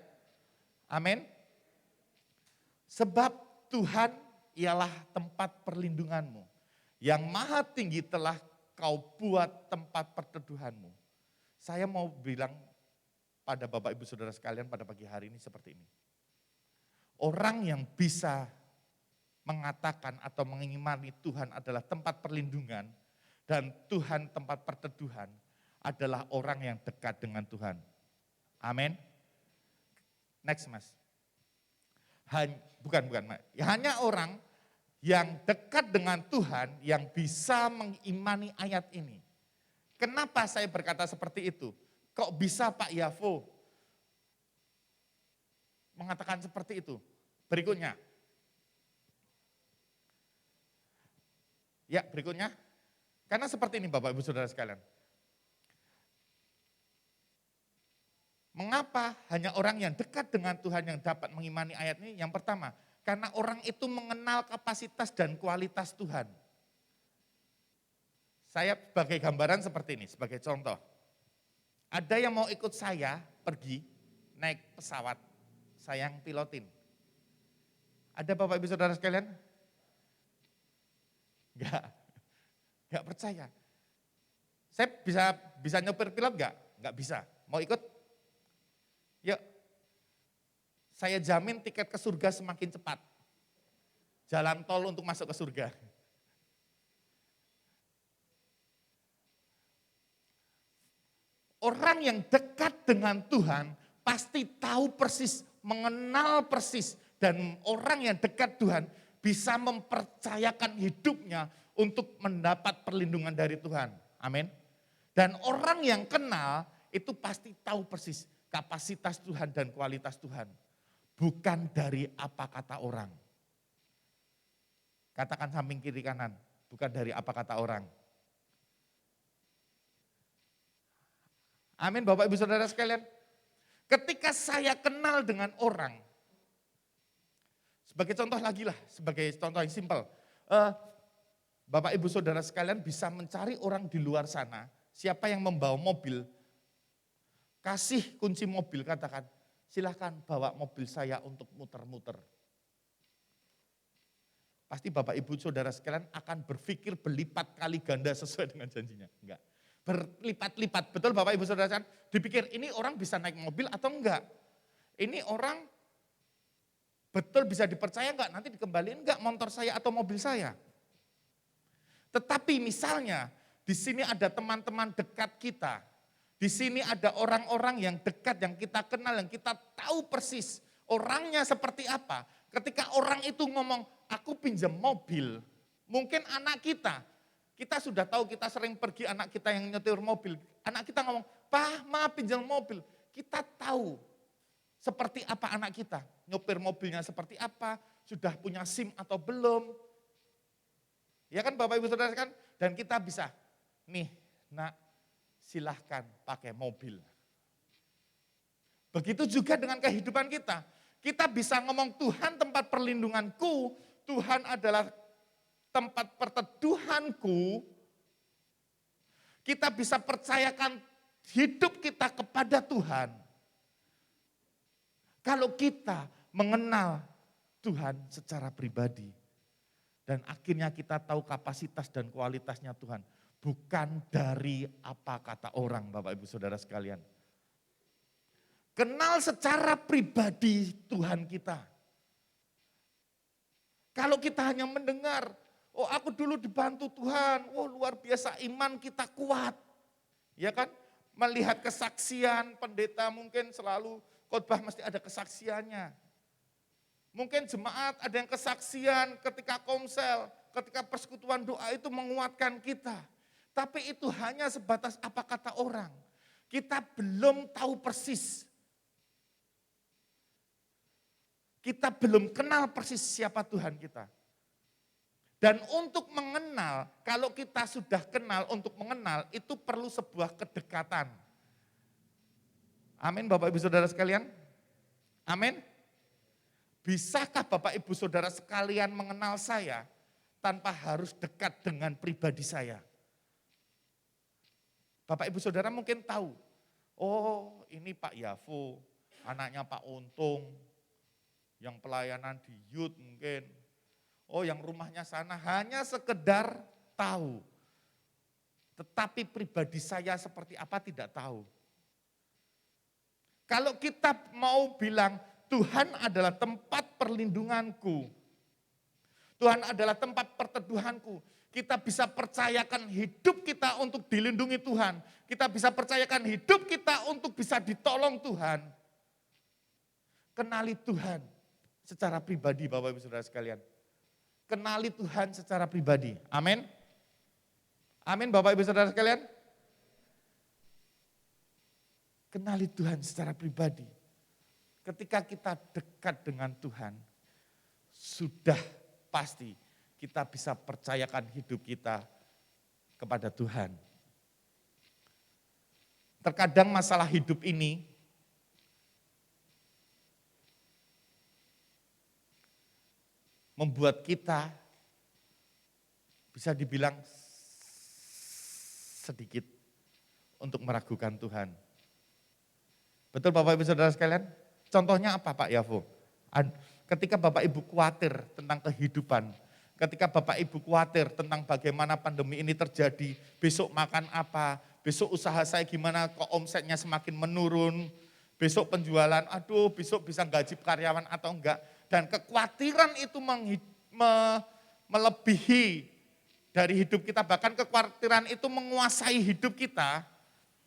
Amin. Sebab Tuhan ialah tempat perlindunganmu. Yang maha tinggi telah kau buat tempat perteduhanmu. Saya mau bilang pada Bapak Ibu Saudara sekalian pada pagi hari ini seperti ini. Orang yang bisa mengatakan atau mengimani Tuhan adalah tempat perlindungan dan Tuhan tempat perteduhan adalah orang yang dekat dengan Tuhan. Amin. Next mas. Bukan. Hanya orang yang dekat dengan Tuhan yang bisa mengimani ayat ini. Kenapa saya berkata seperti itu? Kok bisa Pak Yavo mengatakan seperti itu? Berikutnya. Ya, berikutnya. Karena seperti ini Bapak Ibu Saudara sekalian. Mengapa hanya orang yang dekat dengan Tuhan yang dapat mengimani ayat ini? Yang pertama, karena orang itu mengenal kapasitas dan kualitas Tuhan. Saya sebagai gambaran seperti ini, sebagai contoh. Ada yang mau ikut saya pergi naik pesawat, saya yang pilotin. Ada Bapak Ibu Saudara sekalian? Enggak percaya. Saya bisa nyopir pilot enggak? Enggak bisa. Mau ikut? Yuk. Saya jamin tiket ke surga semakin cepat. Jalan tol untuk masuk ke surga. Orang yang dekat dengan Tuhan pasti tahu persis, mengenal persis. Dan orang yang dekat Tuhan bisa mempercayakan hidupnya untuk mendapat perlindungan dari Tuhan. Amin. Dan orang yang kenal itu pasti tahu persis kapasitas Tuhan dan kualitas Tuhan. Bukan dari apa kata orang. Katakan samping kiri kanan, bukan dari apa kata orang. Amin Bapak Ibu Saudara sekalian. Ketika saya kenal dengan orang, sebagai contoh lagi lah, sebagai contoh yang simpel. Bapak Ibu Saudara sekalian bisa mencari orang di luar sana, siapa yang membawa mobil, kasih kunci mobil, katakan, silahkan bawa mobil saya untuk muter-muter. Pasti Bapak Ibu Saudara sekalian akan berpikir berlipat kali ganda sesuai dengan janjinya. Enggak. Berlipat-lipat, betul Bapak Ibu Saudara sekalian? Dipikir ini orang bisa naik mobil atau enggak? Ini orang betul bisa dipercaya enggak? Nanti dikembaliin enggak motor saya atau mobil saya? Tetapi misalnya di sini ada teman-teman dekat kita. Di sini ada orang-orang yang dekat, yang kita kenal, yang kita tahu persis orangnya seperti apa. Ketika orang itu ngomong, aku pinjam mobil, mungkin anak kita sudah tahu, kita sering pergi anak kita yang nyetir mobil. Anak kita ngomong, Pak, ma pinjam mobil. Kita tahu seperti apa anak kita, nyopir mobilnya seperti apa, sudah punya SIM atau belum. Ya kan Bapak Ibu Saudara kan? Dan kita bisa, nih nak silahkan pakai mobil. Begitu juga dengan kehidupan kita. Kita bisa ngomong Tuhan tempat perlindunganku, Tuhan adalah tempat perteduhanku. Kita bisa percayakan hidup kita kepada Tuhan. Kalau kita mengenal Tuhan secara pribadi. Dan akhirnya kita tahu kapasitas dan kualitasnya Tuhan. Bukan dari apa kata orang Bapak Ibu Saudara sekalian. Kenal secara pribadi Tuhan kita. Kalau kita hanya mendengar, oh aku dulu dibantu Tuhan, oh luar biasa iman kita kuat. Ya kan, melihat kesaksian pendeta mungkin selalu khotbah mesti ada kesaksiannya. Mungkin jemaat ada yang kesaksian ketika komsel, ketika persekutuan doa itu menguatkan kita. Tapi itu hanya sebatas apa kata orang. Kita belum tahu persis Kita belum kenal persis siapa Tuhan kita. Dan untuk mengenal, kalau kita sudah kenal untuk mengenal, itu perlu sebuah kedekatan. Amin Bapak Ibu Saudara sekalian? Amin. Bisakah Bapak Ibu Saudara sekalian mengenal saya tanpa harus dekat dengan pribadi saya? Bapak Ibu Saudara mungkin tahu, oh ini Pak Yavo, anaknya Pak Untung, yang pelayanan di youth mungkin. Oh yang rumahnya sana, hanya sekedar tahu. Tetapi pribadi saya seperti apa tidak tahu. Kalau kita mau bilang Tuhan adalah tempat perlindunganku, Tuhan adalah tempat perteduhanku, kita bisa percayakan hidup kita untuk dilindungi Tuhan. Kita bisa percayakan hidup kita untuk bisa ditolong Tuhan. Kenali Tuhan secara pribadi Bapak Ibu Saudara sekalian. Kenali Tuhan secara pribadi. Amin. Amin Bapak Ibu Saudara sekalian. Kenali Tuhan secara pribadi. Ketika kita dekat dengan Tuhan, sudah pasti kita bisa percayakan hidup kita kepada Tuhan. Terkadang masalah hidup ini membuat kita bisa dibilang sedikit untuk meragukan Tuhan. Betul Bapak Ibu Saudara sekalian? Contohnya apa Pak Yavo? Ketika Bapak Ibu khawatir tentang kehidupan, ketika Bapak Ibu khawatir tentang bagaimana pandemi ini terjadi, besok makan apa, besok usaha saya gimana, kok omsetnya semakin menurun, besok penjualan, aduh besok bisa gaji karyawan atau enggak. Dan kekhawatiran itu melebihi dari hidup kita, bahkan kekhawatiran itu menguasai hidup kita.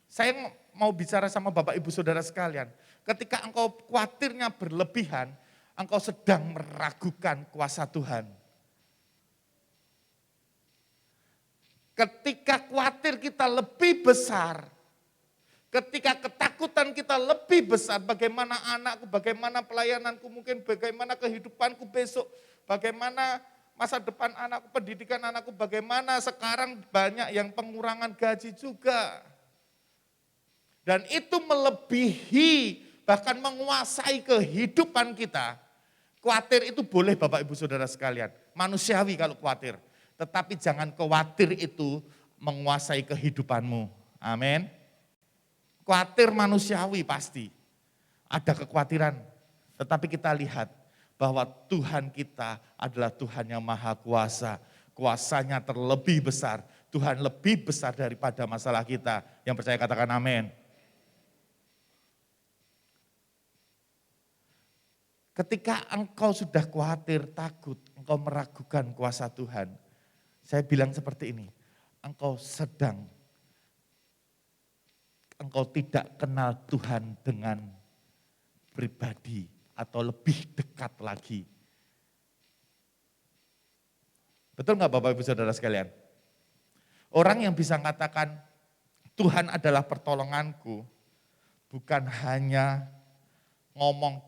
Saya mau bicara sama Bapak Ibu Saudara sekalian, ketika engkau khawatirnya berlebihan, engkau sedang meragukan kuasa Tuhan. Ketika khawatir kita lebih besar, ketika ketakutan kita lebih besar, bagaimana anakku, bagaimana pelayananku, mungkin bagaimana kehidupanku besok, bagaimana masa depan anakku, pendidikan anakku, bagaimana sekarang banyak yang pengurangan gaji juga. Dan itu melebihi, bahkan menguasai kehidupan kita. Khawatir itu boleh Bapak Ibu Saudara sekalian, manusiawi kalau khawatir. Tetapi jangan khawatir itu menguasai kehidupanmu. Amin. Khawatir manusiawi pasti, ada kekhawatiran. Tetapi kita lihat bahwa Tuhan kita adalah Tuhan yang maha kuasa. Kuasanya terlebih besar, Tuhan lebih besar daripada masalah kita. Yang percaya katakan amin. Ketika engkau sudah khawatir, takut, engkau meragukan kuasa Tuhan. Saya bilang seperti ini, engkau tidak kenal Tuhan dengan pribadi atau lebih dekat lagi. Betul nggak Bapak Ibu Saudara sekalian? Orang yang bisa mengatakan Tuhan adalah pertolonganku, bukan hanya ngomong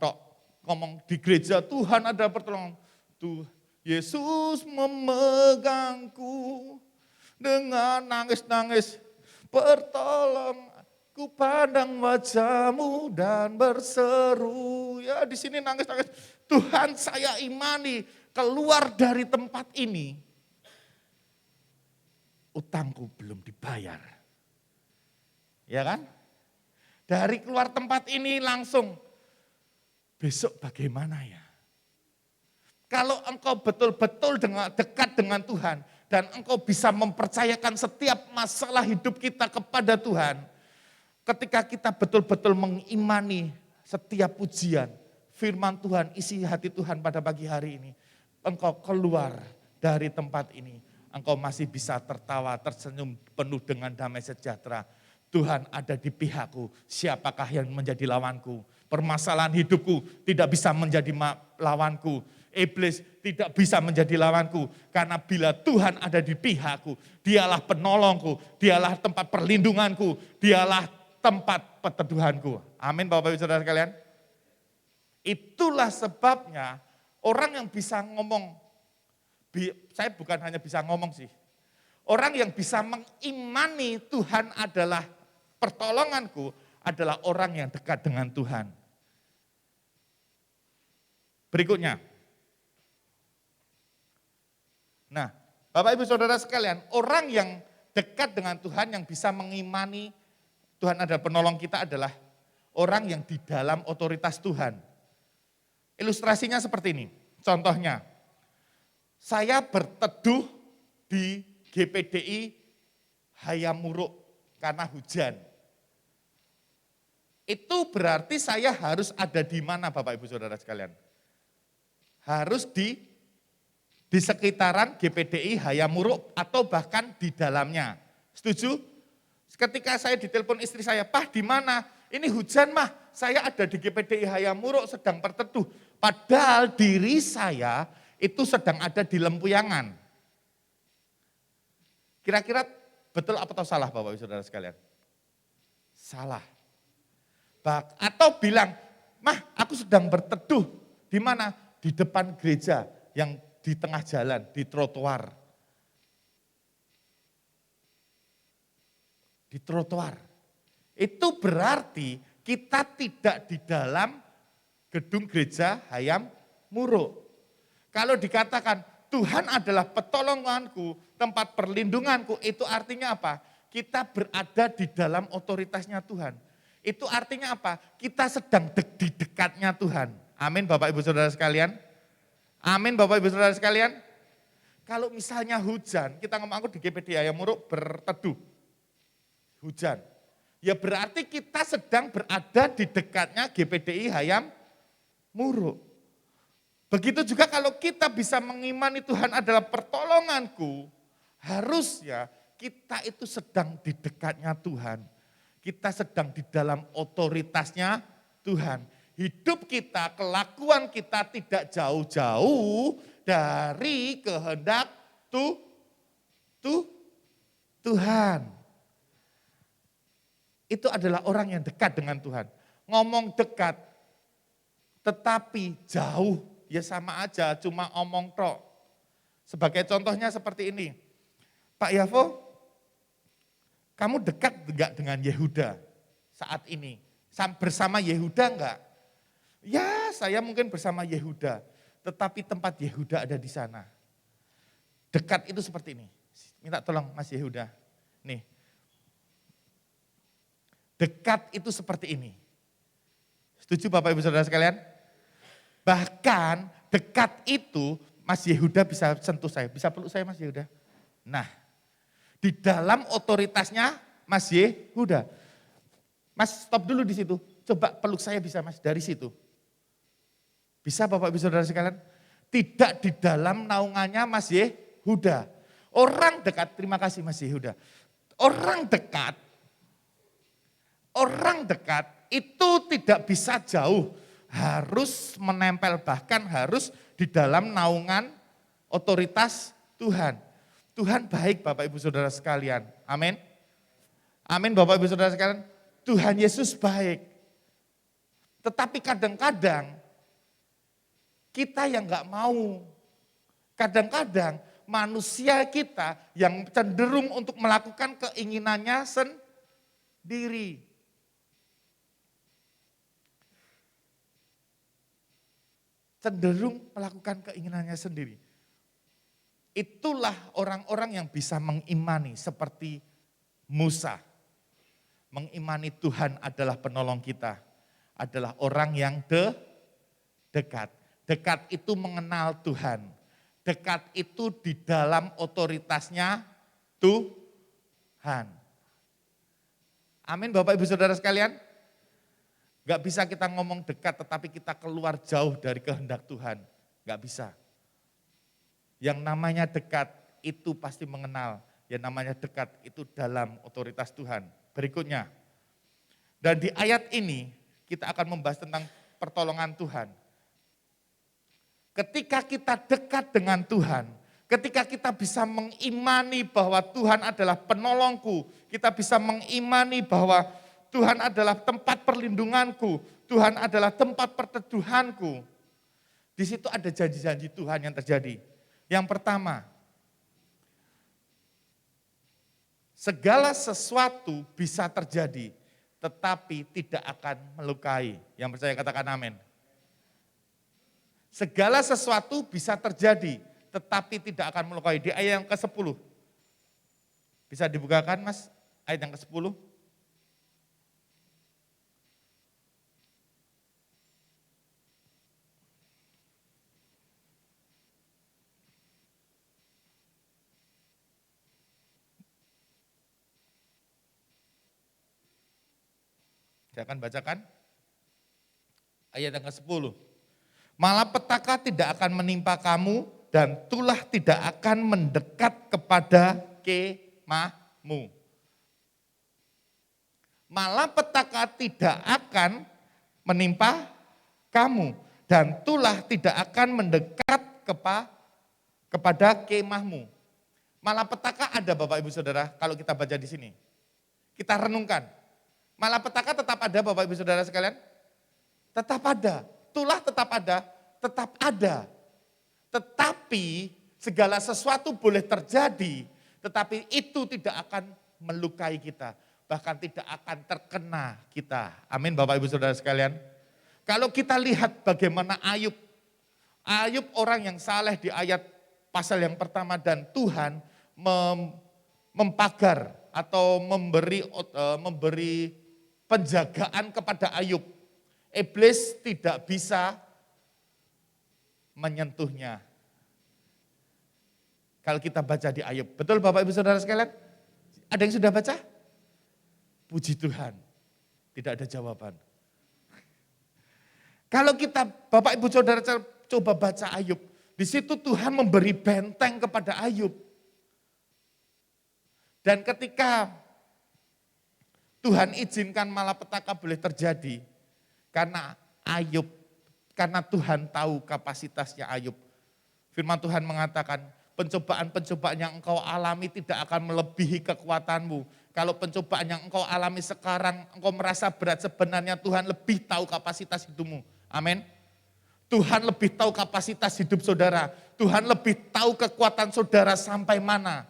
di gereja Tuhan adalah pertolongan. Tuh Yesus memegangku dengan nangis-nangis, bertolong. Ku pandang wajahmu dan berseru. Ya di sini nangis-nangis. Tuhan saya imani keluar dari tempat ini. Utangku belum dibayar. Ya kan? Dari keluar tempat ini langsung. Besok bagaimana ya? Kalau engkau betul-betul dekat dengan Tuhan. Dan engkau bisa mempercayakan setiap masalah hidup kita kepada Tuhan. Ketika kita betul-betul mengimani setiap pujian, firman Tuhan, isi hati Tuhan pada pagi hari ini, engkau keluar dari tempat ini, engkau masih bisa tertawa, tersenyum penuh dengan damai sejahtera. Tuhan ada di pihakku, siapakah yang menjadi lawanku? Permasalahan hidupku tidak bisa menjadi lawanku. Iblis tidak bisa menjadi lawanku. Karena bila Tuhan ada di pihakku, dialah penolongku, dialah tempat perlindunganku, dialah tempat perteduhanku. Amin Bapak Ibu Saudara sekalian. Itulah sebabnya orang yang bisa ngomong, saya bukan hanya bisa ngomong sih, orang yang bisa mengimani Tuhan adalah pertolonganku adalah orang yang dekat dengan Tuhan. Berikutnya. Nah, Bapak Ibu Saudara sekalian, orang yang dekat dengan Tuhan yang bisa mengimani Tuhan adalah penolong kita adalah orang yang di dalam otoritas Tuhan. Ilustrasinya seperti ini. Contohnya, saya berteduh di GPDI Hayamuruk karena hujan. Itu berarti saya harus ada di mana Bapak Ibu Saudara sekalian? Harus di sekitaran GPDI Hayamuruk atau bahkan di dalamnya. Setuju? Ketika saya ditelepon istri saya, "Pah, di mana?" "Ini hujan, Mah. Saya ada di GPDI Hayamuruk sedang berteduh." Padahal diri saya itu sedang ada di Lempuyangan. Kira-kira betul atau salah Bapak Ibu Saudara sekalian? Salah. Atau bilang, "Mah, aku sedang berteduh." Di mana? Di depan gereja yang di tengah jalan, di trotoar. Di trotoar. Itu berarti kita tidak di dalam gedung gereja Hayamuruk. Kalau dikatakan Tuhan adalah petolonganku, tempat perlindunganku, itu artinya apa? Kita berada di dalam otoritasnya Tuhan. Itu artinya apa? Kita sedang di dekatnya Tuhan. Amin Bapak Ibu Saudara sekalian. Amin Bapak Ibu Saudara sekalian. Kalau misalnya hujan, kita ngomong aku di GPD Hayamuruk berteduh. Hujan. Ya berarti kita sedang berada di dekatnya GPDI Hayamuruk. Begitu juga kalau kita bisa mengimani Tuhan adalah pertolonganku, harusnya kita itu sedang di dekatnya Tuhan. Kita sedang di dalam otoritasnya Tuhan. Hidup kita, kelakuan kita tidak jauh-jauh dari kehendak Tuhan. Itu adalah orang yang dekat dengan Tuhan. Ngomong dekat, tetapi jauh, ya sama aja, cuma omong tok. Sebagai contohnya seperti ini. Pak Yavo, kamu dekat enggak dengan Yehuda saat ini? Bersama Yehuda enggak? Ya, saya mungkin bersama Yehuda, tetapi tempat Yehuda ada di sana. Dekat itu seperti ini. Minta tolong Mas Yehuda. Nih. Dekat itu seperti ini. Setuju Bapak Ibu Saudara sekalian? Bahkan dekat itu Mas Yehuda bisa sentuh saya, bisa peluk saya Mas Yehuda. Nah, di dalam otoritasnya Mas Yehuda. Mas stop dulu di situ, coba peluk saya bisa Mas dari situ. Bisa Bapak Ibu Saudara sekalian? Tidak di dalam naungannya Mas Yehuda. Orang dekat, terima kasih Mas Yehuda. Orang dekat itu tidak bisa jauh. Harus menempel, bahkan harus di dalam naungan otoritas Tuhan. Tuhan baik Bapak Ibu Saudara sekalian. Amin. Amin Bapak Ibu Saudara sekalian. Tuhan Yesus baik. Tetapi kadang-kadang kita yang enggak mau. Kadang-kadang manusia kita yang cenderung untuk melakukan keinginannya sendiri. Cenderung melakukan keinginannya sendiri. Itulah orang-orang yang bisa mengimani seperti Musa. Mengimani Tuhan adalah penolong kita. Adalah orang yang dekat. Dekat itu mengenal Tuhan. Dekat itu di dalam otoritasnya Tuhan. Amin Bapak Ibu Saudara sekalian. Gak bisa kita ngomong dekat tetapi kita keluar jauh dari kehendak Tuhan. Gak bisa. Yang namanya dekat itu pasti mengenal. Yang namanya dekat itu dalam otoritas Tuhan. Berikutnya. Dan di ayat ini kita akan membahas tentang pertolongan Tuhan. Ketika kita dekat dengan Tuhan, ketika kita bisa mengimani bahwa Tuhan adalah penolongku, kita bisa mengimani bahwa Tuhan adalah tempat perlindunganku, Tuhan adalah tempat perteduhanku. Di situ ada janji-janji Tuhan yang terjadi. Yang pertama, segala sesuatu bisa terjadi, tetapi tidak akan melukai. Yang percaya katakan amin. Segala sesuatu bisa terjadi, tetapi tidak akan melukai. Di ayat yang ke-10. Bisa dibukakan Mas, ayat yang ke-10. Saya akan bacakan ayat yang ke-10. Malapetaka tidak akan menimpa kamu dan tulah tidak akan mendekat kepada kemahmu. Malapetaka tidak akan menimpa kamu dan tulah tidak akan mendekat kepada kemahmu. Malapetaka ada Bapak Ibu Saudara kalau kita baca di sini. Kita renungkan. Malapetaka tetap ada Bapak Ibu Saudara sekalian? Tetap ada. Tulah tetap ada, tetap ada. Tetapi segala sesuatu boleh terjadi, tetapi itu tidak akan melukai kita. Bahkan tidak akan terkena kita. Amin Bapak Ibu Saudara sekalian. Kalau kita lihat bagaimana Ayub orang yang saleh di ayat pasal yang pertama dan Tuhan mempagar atau memberi penjagaan kepada Ayub. Iblis tidak bisa menyentuhnya. Kalau kita baca di Ayub. Betul Bapak Ibu Saudara sekalian? Ada yang sudah baca? Puji Tuhan. Tidak ada jawaban. Kalau kita Bapak Ibu Saudara coba baca Ayub. Di situ Tuhan memberi benteng kepada Ayub. Dan ketika Tuhan izinkan malapetaka boleh terjadi, karena Tuhan tahu kapasitasnya Ayub. Firman Tuhan mengatakan, pencobaan-pencobaan yang engkau alami tidak akan melebihi kekuatanmu. Kalau pencobaan yang engkau alami sekarang, engkau merasa berat, sebenarnya Tuhan lebih tahu kapasitas hidupmu. Amin. Tuhan lebih tahu kapasitas hidup saudara. Tuhan lebih tahu kekuatan saudara sampai mana.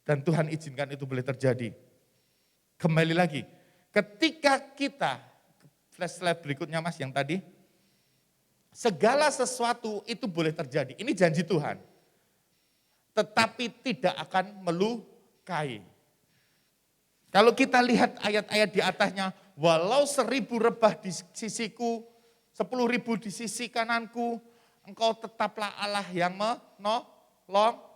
Dan Tuhan izinkan itu boleh terjadi. Kembali lagi. Ketika kita, flash slide berikutnya Mas yang tadi, segala sesuatu itu boleh terjadi. Ini janji Tuhan. Tetapi tidak akan melukai. Kalau kita lihat ayat-ayat di atasnya, walau 1000 rebah di sisiku, 10.000 di sisi kananku, engkau tetaplah Allah yang menolongku.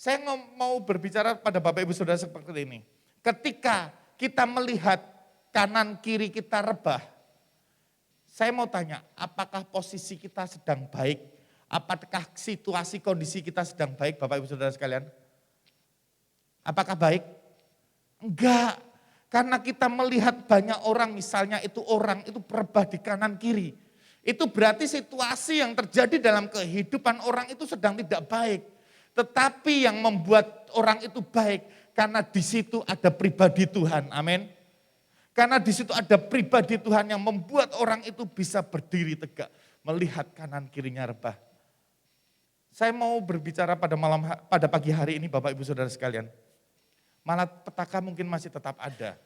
Saya mau berbicara pada Bapak Ibu Saudara seperti ini. Ketika kita melihat kanan kiri kita rebah, saya mau tanya, apakah posisi kita sedang baik? Apakah situasi kondisi kita sedang baik Bapak Ibu Saudara sekalian? Apakah baik? Enggak, karena kita melihat banyak orang misalnya orang itu rebah di kanan kiri. Itu berarti situasi yang terjadi dalam kehidupan orang itu sedang tidak baik. Tetapi yang membuat orang itu baik, karena di situ ada pribadi Tuhan, amin. Karena di situ ada pribadi Tuhan yang membuat orang itu bisa berdiri tegak, melihat kanan kirinya rebah. Saya mau berbicara pada pagi hari ini Bapak Ibu Saudara sekalian. Malapetaka mungkin masih tetap ada.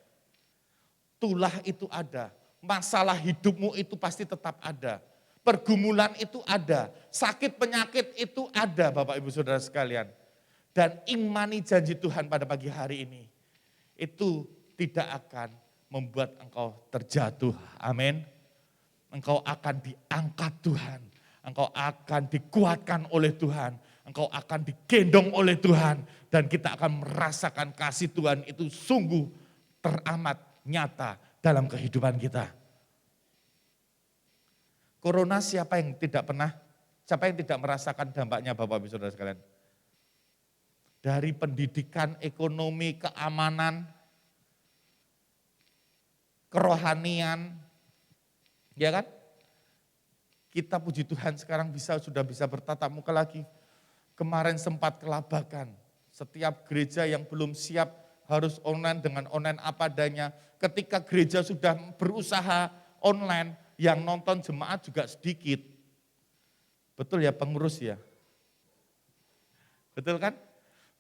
Tulah itu ada, masalah hidupmu itu pasti tetap ada. Pergumulan itu ada, sakit penyakit itu ada Bapak Ibu Saudara sekalian. Dan imani janji Tuhan pada pagi hari ini, itu tidak akan membuat engkau terjatuh, amin. Engkau akan diangkat Tuhan, engkau akan dikuatkan oleh Tuhan, engkau akan digendong oleh Tuhan. Dan kita akan merasakan kasih Tuhan itu sungguh teramat nyata dalam kehidupan kita. Corona siapa yang tidak merasakan dampaknya Bapak Ibu Saudara sekalian? Dari pendidikan, ekonomi, keamanan, kerohanian, ya kan? Kita puji Tuhan sekarang sudah bisa bertatap muka lagi. Kemarin sempat kelabakan, setiap gereja yang belum siap harus online dengan online apa adanya. Ketika gereja sudah berusaha online, yang nonton jemaat juga sedikit. Betul ya pengurus ya? Betul kan?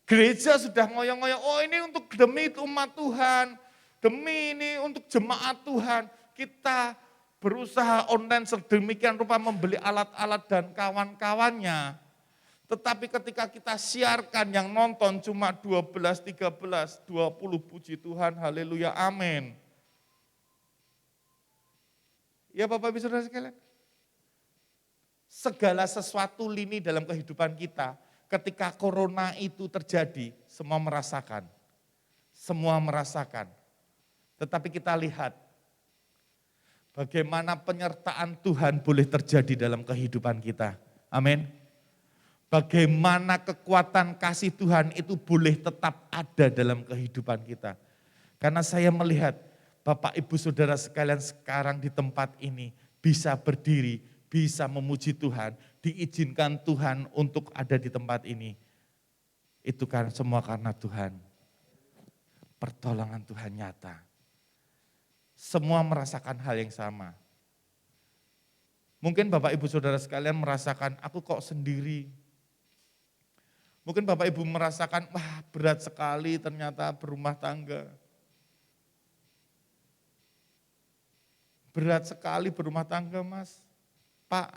Gereja sudah ngoyo-ngoyo, oh ini untuk demi umat Tuhan, demi ini untuk jemaat Tuhan. Kita berusaha online sedemikian rupa membeli alat-alat dan kawan-kawannya. Tetapi ketika kita siarkan yang nonton cuma 12, 13, 20, puji Tuhan, haleluya, amin. Ya Bapak Ibu Saudara sekalian, segala sesuatu lini dalam kehidupan kita, ketika corona itu terjadi, semua merasakan. Semua merasakan. Tetapi kita lihat, bagaimana penyertaan Tuhan boleh terjadi dalam kehidupan kita. Amin. Bagaimana kekuatan kasih Tuhan itu boleh tetap ada dalam kehidupan kita. Karena saya melihat Bapak Ibu Saudara sekalian sekarang di tempat ini bisa berdiri, bisa memuji Tuhan, diizinkan Tuhan untuk ada di tempat ini. Itu kan semua karena Tuhan. Pertolongan Tuhan nyata. Semua merasakan hal yang sama. Mungkin Bapak Ibu Saudara sekalian merasakan, aku kok sendiri. Mungkin Bapak Ibu merasakan, wah berat sekali ternyata berumah tangga. Berat sekali berumah tangga Mas, Pak.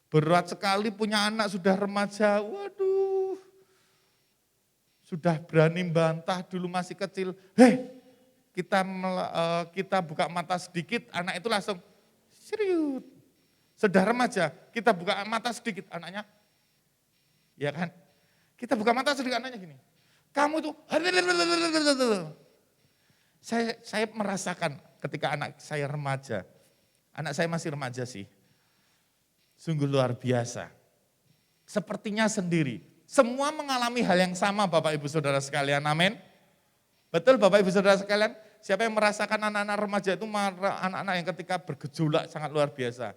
Berat sekali punya anak sudah remaja, waduh. Sudah berani bantah dulu masih kecil, kita buka mata sedikit, anak itu langsung serius. Sudah remaja, kita buka mata sedikit, anaknya, ya kan? Kita buka mata sedikit, anaknya gini. Kamu tuh, saya merasakan ketika anak saya remaja, anak saya masih remaja sih, sungguh luar biasa. Sepertinya sendiri, semua mengalami hal yang sama Bapak Ibu Saudara sekalian, amin. Betul Bapak Ibu Saudara sekalian, siapa yang merasakan anak-anak remaja itu anak-anak yang ketika bergejolak sangat luar biasa.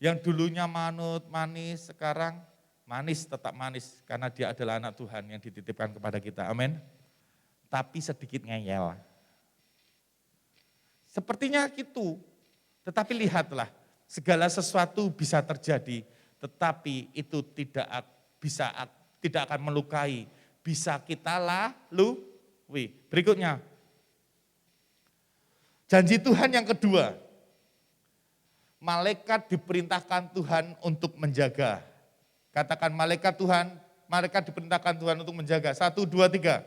Yang dulunya manut, manis, sekarang manis tetap manis karena dia adalah anak Tuhan yang dititipkan kepada kita, amin. Tapi sedikit ngeyel. Sepertinya gitu, tetapi lihatlah segala sesuatu bisa terjadi, tetapi itu tidak akan melukai, bisa kita lalui. Berikutnya, janji Tuhan yang kedua, malaikat diperintahkan Tuhan untuk menjaga. Katakan malaikat diperintahkan Tuhan untuk menjaga. 1, 2, 3.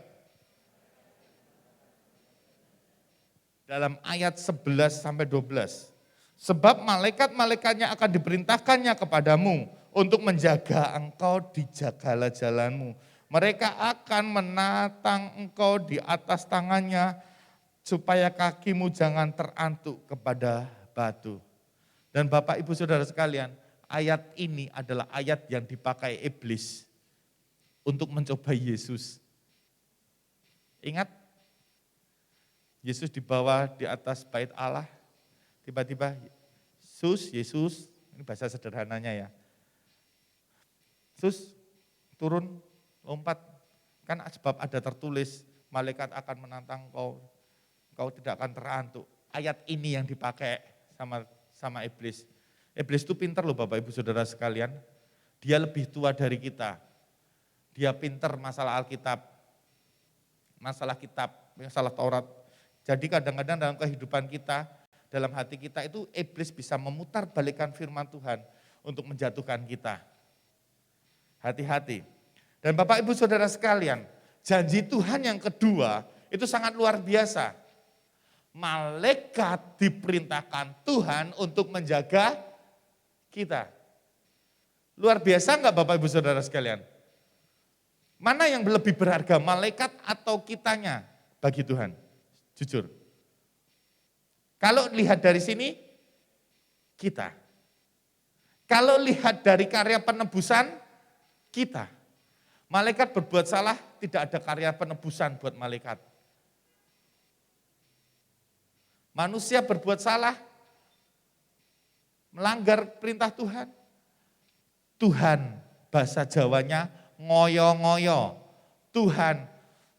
Dalam ayat 11 sampai 12. Sebab malaikat-malaikatnya akan diperintahkannya kepadamu untuk menjaga engkau di segala jalanmu. Mereka akan menatang engkau di atas tangannya supaya kakimu jangan terantuk kepada batu. Dan Bapak Ibu Saudara sekalian, ayat ini adalah ayat yang dipakai iblis untuk mencoba Yesus. Ingat? Yesus dibawa di atas bait Allah, tiba-tiba Yesus, ini bahasa sederhananya ya. Yesus turun, lompat, kan sebab ada tertulis, malaikat akan menantang kau tidak akan terantuk. Ayat ini yang dipakai sama iblis. Iblis itu pintar loh Bapak Ibu Saudara sekalian, dia lebih tua dari kita. Dia pintar masalah Alkitab, masalah kitab, masalah Taurat. Jadi kadang-kadang dalam kehidupan kita, dalam hati kita itu iblis bisa memutar balikan firman Tuhan untuk menjatuhkan kita. Hati-hati. Dan Bapak Ibu Saudara sekalian, janji Tuhan yang kedua itu sangat luar biasa. Malaikat diperintahkan Tuhan untuk menjaga kita. Luar biasa enggak Bapak Ibu Saudara sekalian? Mana yang lebih berharga, malaikat atau kitanya bagi Tuhan? Jujur. Kalau lihat dari sini, kita. Kalau lihat dari karya penebusan, kita. Malaikat berbuat salah, tidak ada karya penebusan buat malaikat. Manusia berbuat salah, melanggar perintah Tuhan. Tuhan, bahasa Jawanya ngoyo-ngoyo. Tuhan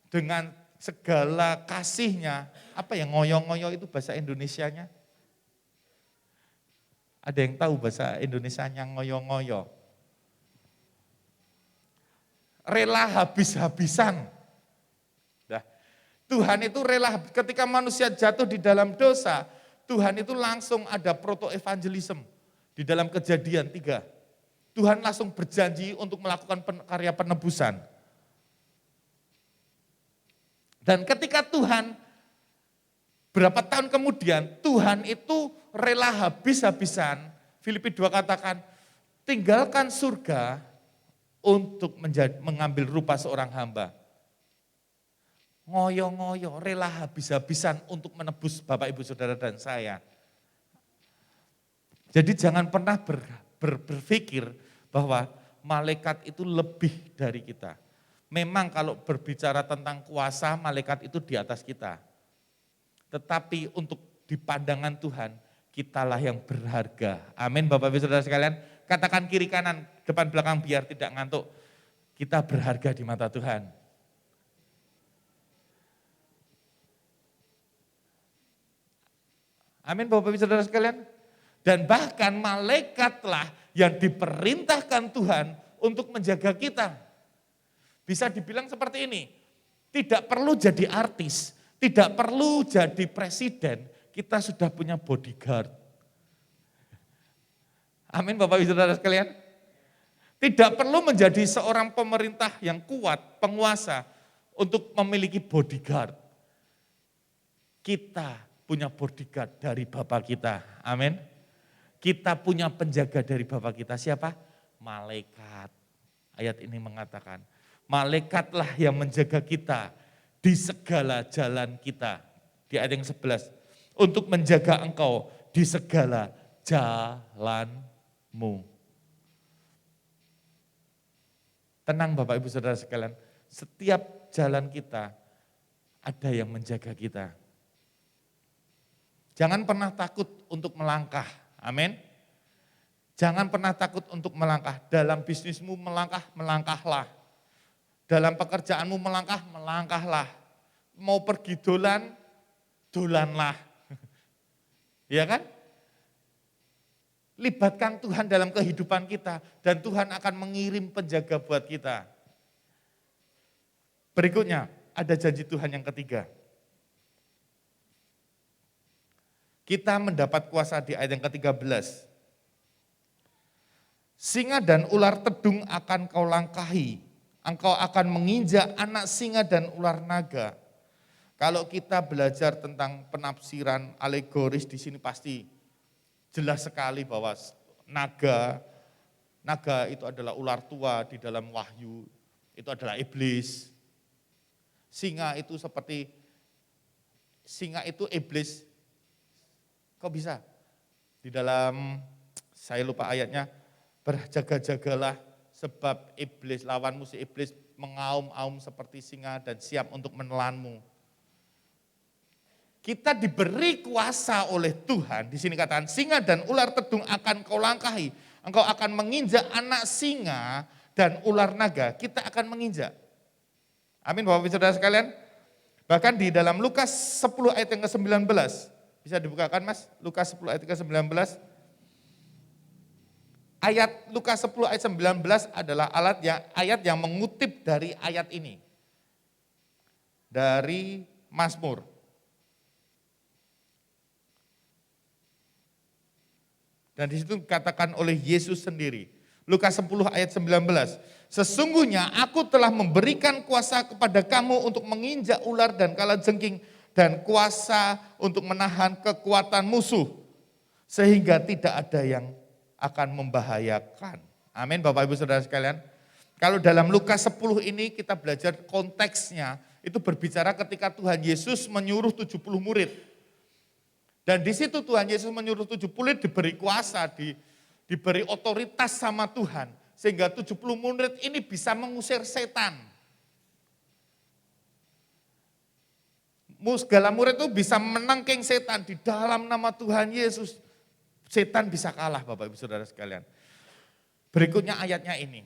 dengan segala kasihnya, apa ya ngoyo-ngoyo itu bahasa Indonesianya? Ada yang tahu bahasa Indonesianya ngoyo-ngoyo? Rela habis-habisan. Nah, Tuhan itu rela, ketika manusia jatuh di dalam dosa, Tuhan itu langsung ada proto-evangelism di dalam Kejadian 3. Tuhan langsung berjanji untuk melakukan karya penebusan. Dan ketika Tuhan, berapa tahun kemudian, Tuhan itu rela habis-habisan, Filipi 2 katakan, tinggalkan surga untuk mengambil rupa seorang hamba. Ngoyo-ngoyo, rela habis-habisan untuk menebus Bapak, Ibu, Saudara, dan saya. Jadi jangan pernah berpikir bahwa malaikat itu lebih dari kita. Memang kalau berbicara tentang kuasa, malaikat itu di atas kita. Tetapi untuk di pandangan Tuhan, kitalah yang berharga. Amin Bapak Ibu Saudara sekalian. Katakan kiri kanan, depan belakang biar tidak ngantuk. Kita berharga di mata Tuhan. Amin Bapak Ibu Saudara sekalian. Dan bahkan malaikatlah yang diperintahkan Tuhan untuk menjaga kita. Bisa dibilang seperti ini, tidak perlu jadi artis, tidak perlu jadi presiden, kita sudah punya bodyguard. Amin Bapak Ibu Saudara sekalian. Tidak perlu menjadi seorang pemerintah yang kuat, penguasa untuk memiliki bodyguard. Kita punya bodyguard dari Bapa kita. Amin. Kita punya penjaga dari Bapa kita. Siapa? Malaikat. Ayat ini mengatakan, malaikatlah yang menjaga kita di segala jalan kita. Di ayat yang 11. Untuk menjaga engkau di segala jalanmu. Tenang Bapak Ibu Saudara sekalian. Setiap jalan kita ada yang menjaga kita. Jangan pernah takut untuk melangkah. Amin. Jangan pernah takut untuk melangkah. Dalam bisnismu melangkah, melangkahlah. Dalam pekerjaanmu melangkah, melangkahlah. Mau pergi dolan, dolanlah. Ya kan? Libatkan Tuhan dalam kehidupan kita. Dan Tuhan akan mengirim penjaga buat kita. Berikutnya, ada janji Tuhan yang ketiga. Kita mendapat kuasa di ayat yang ke-13. Singa dan ular tedung akan kau langkahi. Engkau akan menginjak anak singa dan ular naga. Kalau kita belajar tentang penafsiran alegoris di sini pasti jelas sekali bahwa naga itu adalah ular tua di dalam Wahyu, itu adalah iblis. Singa itu iblis. Kok bisa? Di dalam, saya lupa ayatnya, berjaga-jagalah sebab iblis, lawanmu si iblis mengaum-aum seperti singa dan siap untuk menelanmu. Kita diberi kuasa oleh Tuhan, di sini katakan singa dan ular tedung akan kau langkahi. Engkau akan menginjak anak singa dan ular naga, kita akan menginjak. Amin Bapak Ibu Saudara sekalian. Bahkan di dalam Lukas 10 ayat yang ke-19, bisa dibukakan Mas, Lukas 10 ayat ke-19. Ayat Lukas 10 ayat 19 adalah ayat yang mengutip dari ayat ini. Dari Mazmur. Dan di situ dikatakan oleh Yesus sendiri. Lukas 10 ayat 19. Sesungguhnya aku telah memberikan kuasa kepada kamu untuk menginjak ular dan kalajengking dan kuasa untuk menahan kekuatan musuh. Sehingga tidak ada yang akan membahayakan. Amin Bapak Ibu Saudara sekalian. Kalau dalam Lukas 10 ini kita belajar konteksnya, itu berbicara ketika Tuhan Yesus menyuruh 70 murid. Dan di situ Tuhan Yesus menyuruh 70 murid diberi kuasa, diberi otoritas sama Tuhan. Sehingga 70 murid ini bisa mengusir setan. Segala murid itu bisa menangking setan di dalam nama Tuhan Yesus. Setan bisa kalah Bapak Ibu Saudara sekalian. Berikutnya ayatnya ini.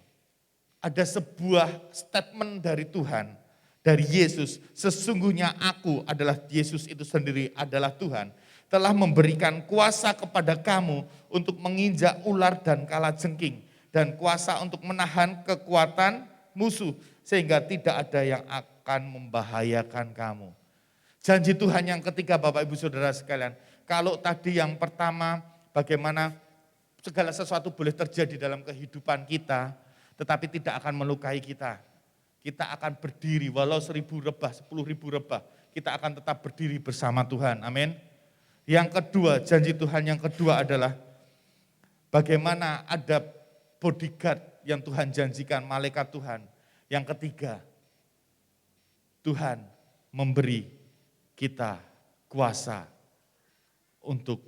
Ada sebuah statement dari Tuhan. dari Yesus, sesungguhnya aku adalah Yesus itu sendiri adalah Tuhan, telah memberikan kuasa kepada kamu untuk menginjak ular dan kalajengking, dan kuasa untuk menahan kekuatan musuh, sehingga tidak ada yang akan membahayakan kamu. Janji Tuhan yang ketiga Bapak Ibu Saudara sekalian, kalau tadi yang pertama bagaimana segala sesuatu boleh terjadi dalam kehidupan kita, tetapi tidak akan melukai kita. Kita akan berdiri walau 1.000 rebah, 10.000 rebah, kita akan tetap berdiri bersama Tuhan, amin. Yang kedua, janji Tuhan yang kedua adalah bagaimana ada bodyguard yang Tuhan janjikan, malaikat Tuhan. Yang ketiga, Tuhan memberi kita kuasa untuk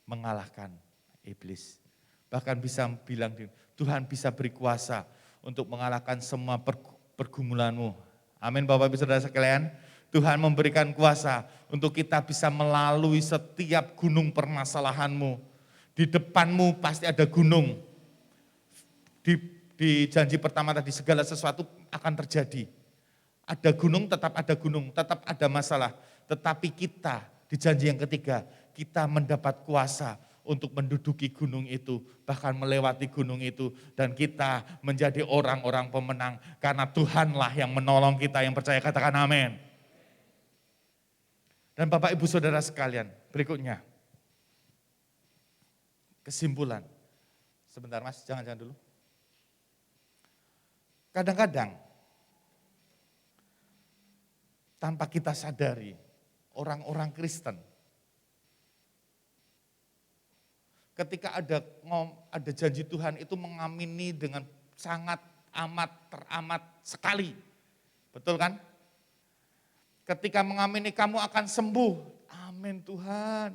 mengalahkan iblis. Bahkan bisa bilang, Tuhan bisa beri kuasa untuk mengalahkan semua pergumulanmu. Amin Bapak Ibu Saudara sekalian. Tuhan memberikan kuasa untuk kita bisa melalui setiap gunung permasalahanmu. Di depanmu pasti ada gunung. Di janji pertama tadi segala sesuatu akan terjadi. Ada gunung, tetap ada masalah. Tetapi kita di janji yang ketiga, kita mendapat kuasa untuk menduduki gunung itu, bahkan melewati gunung itu. Dan kita menjadi orang-orang pemenang, karena Tuhanlah yang menolong kita, yang percaya katakan amin. Dan Bapak Ibu Saudara sekalian, berikutnya. Kesimpulan. Sebentar Mas, jangan dulu. Kadang-kadang, tanpa kita sadari, orang-orang Kristen, ketika ada janji Tuhan itu mengamini dengan sangat teramat sekali. Betul kan? Ketika mengamini kamu akan sembuh, amin Tuhan.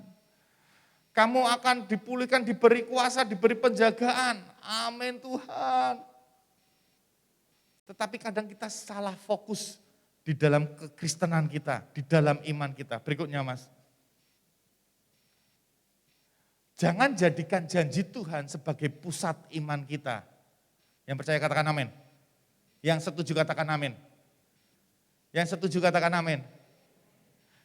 Kamu akan dipulihkan, diberi kuasa, diberi penjagaan, amin Tuhan. Tetapi kadang kita salah fokus di dalam kekristenan kita, di dalam iman kita. Berikutnya Mas. Jangan jadikan janji Tuhan sebagai pusat iman kita. Yang percaya katakan amin. Yang setuju katakan amin. Yang setuju katakan amin.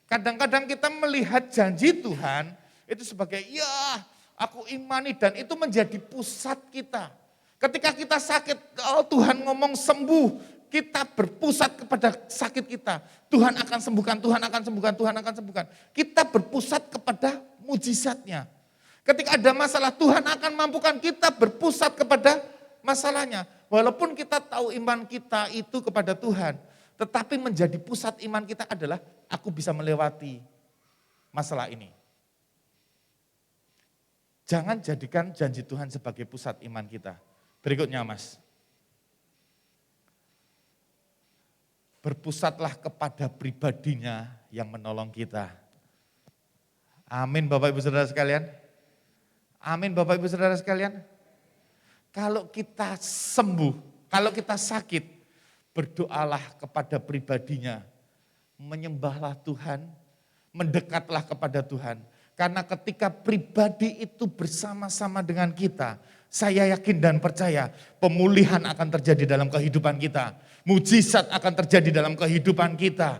Kadang-kadang kita melihat janji Tuhan itu sebagai ya aku imani dan itu menjadi pusat kita. Ketika kita sakit, oh Tuhan ngomong sembuh, kita berpusat kepada sakit kita. Tuhan akan sembuhkan, Tuhan akan sembuhkan, Tuhan akan sembuhkan. Kita berpusat kepada mujizatnya. Ketika ada masalah, Tuhan akan mampukan kita berpusat kepada masalahnya. Walaupun kita tahu iman kita itu kepada Tuhan, tetapi menjadi pusat iman kita adalah aku bisa melewati masalah ini. Jangan jadikan janji Tuhan sebagai pusat iman kita. Berikutnya Mas. Berpusatlah kepada pribadinya yang menolong kita. Amin Bapak Ibu Saudara sekalian. Amin Bapak Ibu Saudara sekalian. Kalau kita sembuh, kalau kita sakit, berdoalah kepada pribadinya. Menyembahlah Tuhan, mendekatlah kepada Tuhan. Karena ketika pribadi itu bersama-sama dengan kita, saya yakin dan percaya pemulihan akan terjadi dalam kehidupan kita. Mujizat akan terjadi dalam kehidupan kita.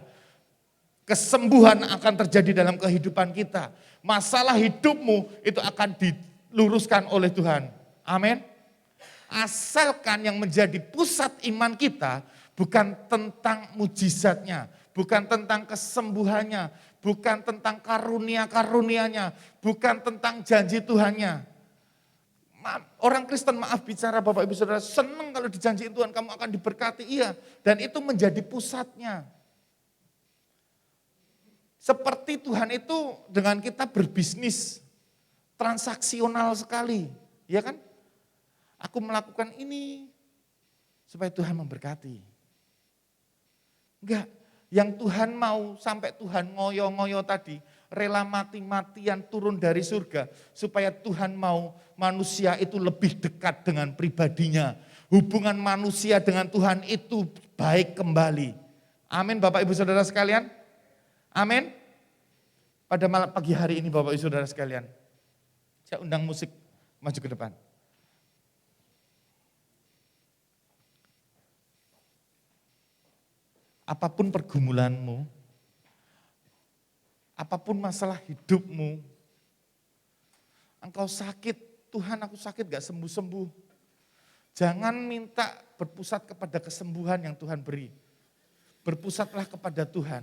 Kesembuhan akan terjadi dalam kehidupan kita. Masalah hidupmu itu akan diluruskan oleh Tuhan. Amin. Asalkan yang menjadi pusat iman kita bukan tentang mujizatnya, bukan tentang kesembuhannya, bukan tentang karunia-karunianya, bukan tentang janji Tuhannya. Orang Kristen maaf bicara Bapak Ibu Saudara, senang kalau dijanjiin Tuhan kamu akan diberkati, iya. Dan itu menjadi pusatnya. Seperti Tuhan itu dengan kita berbisnis, transaksional sekali, ya kan? Aku melakukan ini supaya Tuhan memberkati. Enggak, yang Tuhan mau sampai Tuhan ngoyo-ngoyo tadi, rela mati-matian turun dari surga supaya Tuhan mau manusia itu lebih dekat dengan pribadinya. Hubungan manusia dengan Tuhan itu baik kembali. Amin Bapak Ibu Saudara sekalian. Amin. Pada malam pagi hari ini Bapak Ibu Saudara sekalian, saya undang musik maju ke depan. apapun pergumulanmu, apapun masalah hidupmu, engkau sakit, Tuhan aku sakit gak sembuh-sembuh. Jangan minta berpusat kepada kesembuhan yang Tuhan beri. Berpusatlah kepada Tuhan.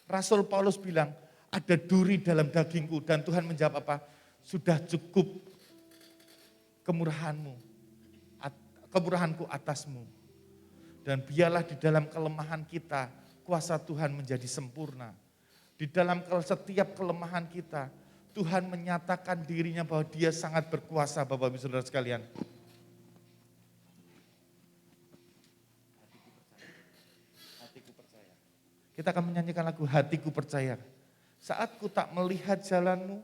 Rasul Paulus bilang, ada duri dalam dagingku, dan Tuhan menjawab apa? Sudah cukup kemurahanku atasmu. Dan biarlah di dalam kelemahan kita, kuasa Tuhan menjadi sempurna. Di dalam setiap kelemahan kita, Tuhan menyatakan dirinya bahwa dia sangat berkuasa, Bapak Ibu Saudara sekalian. Hatiku percaya. Kita akan menyanyikan lagu Hatiku Percaya. Saat ku tak melihat jalanmu,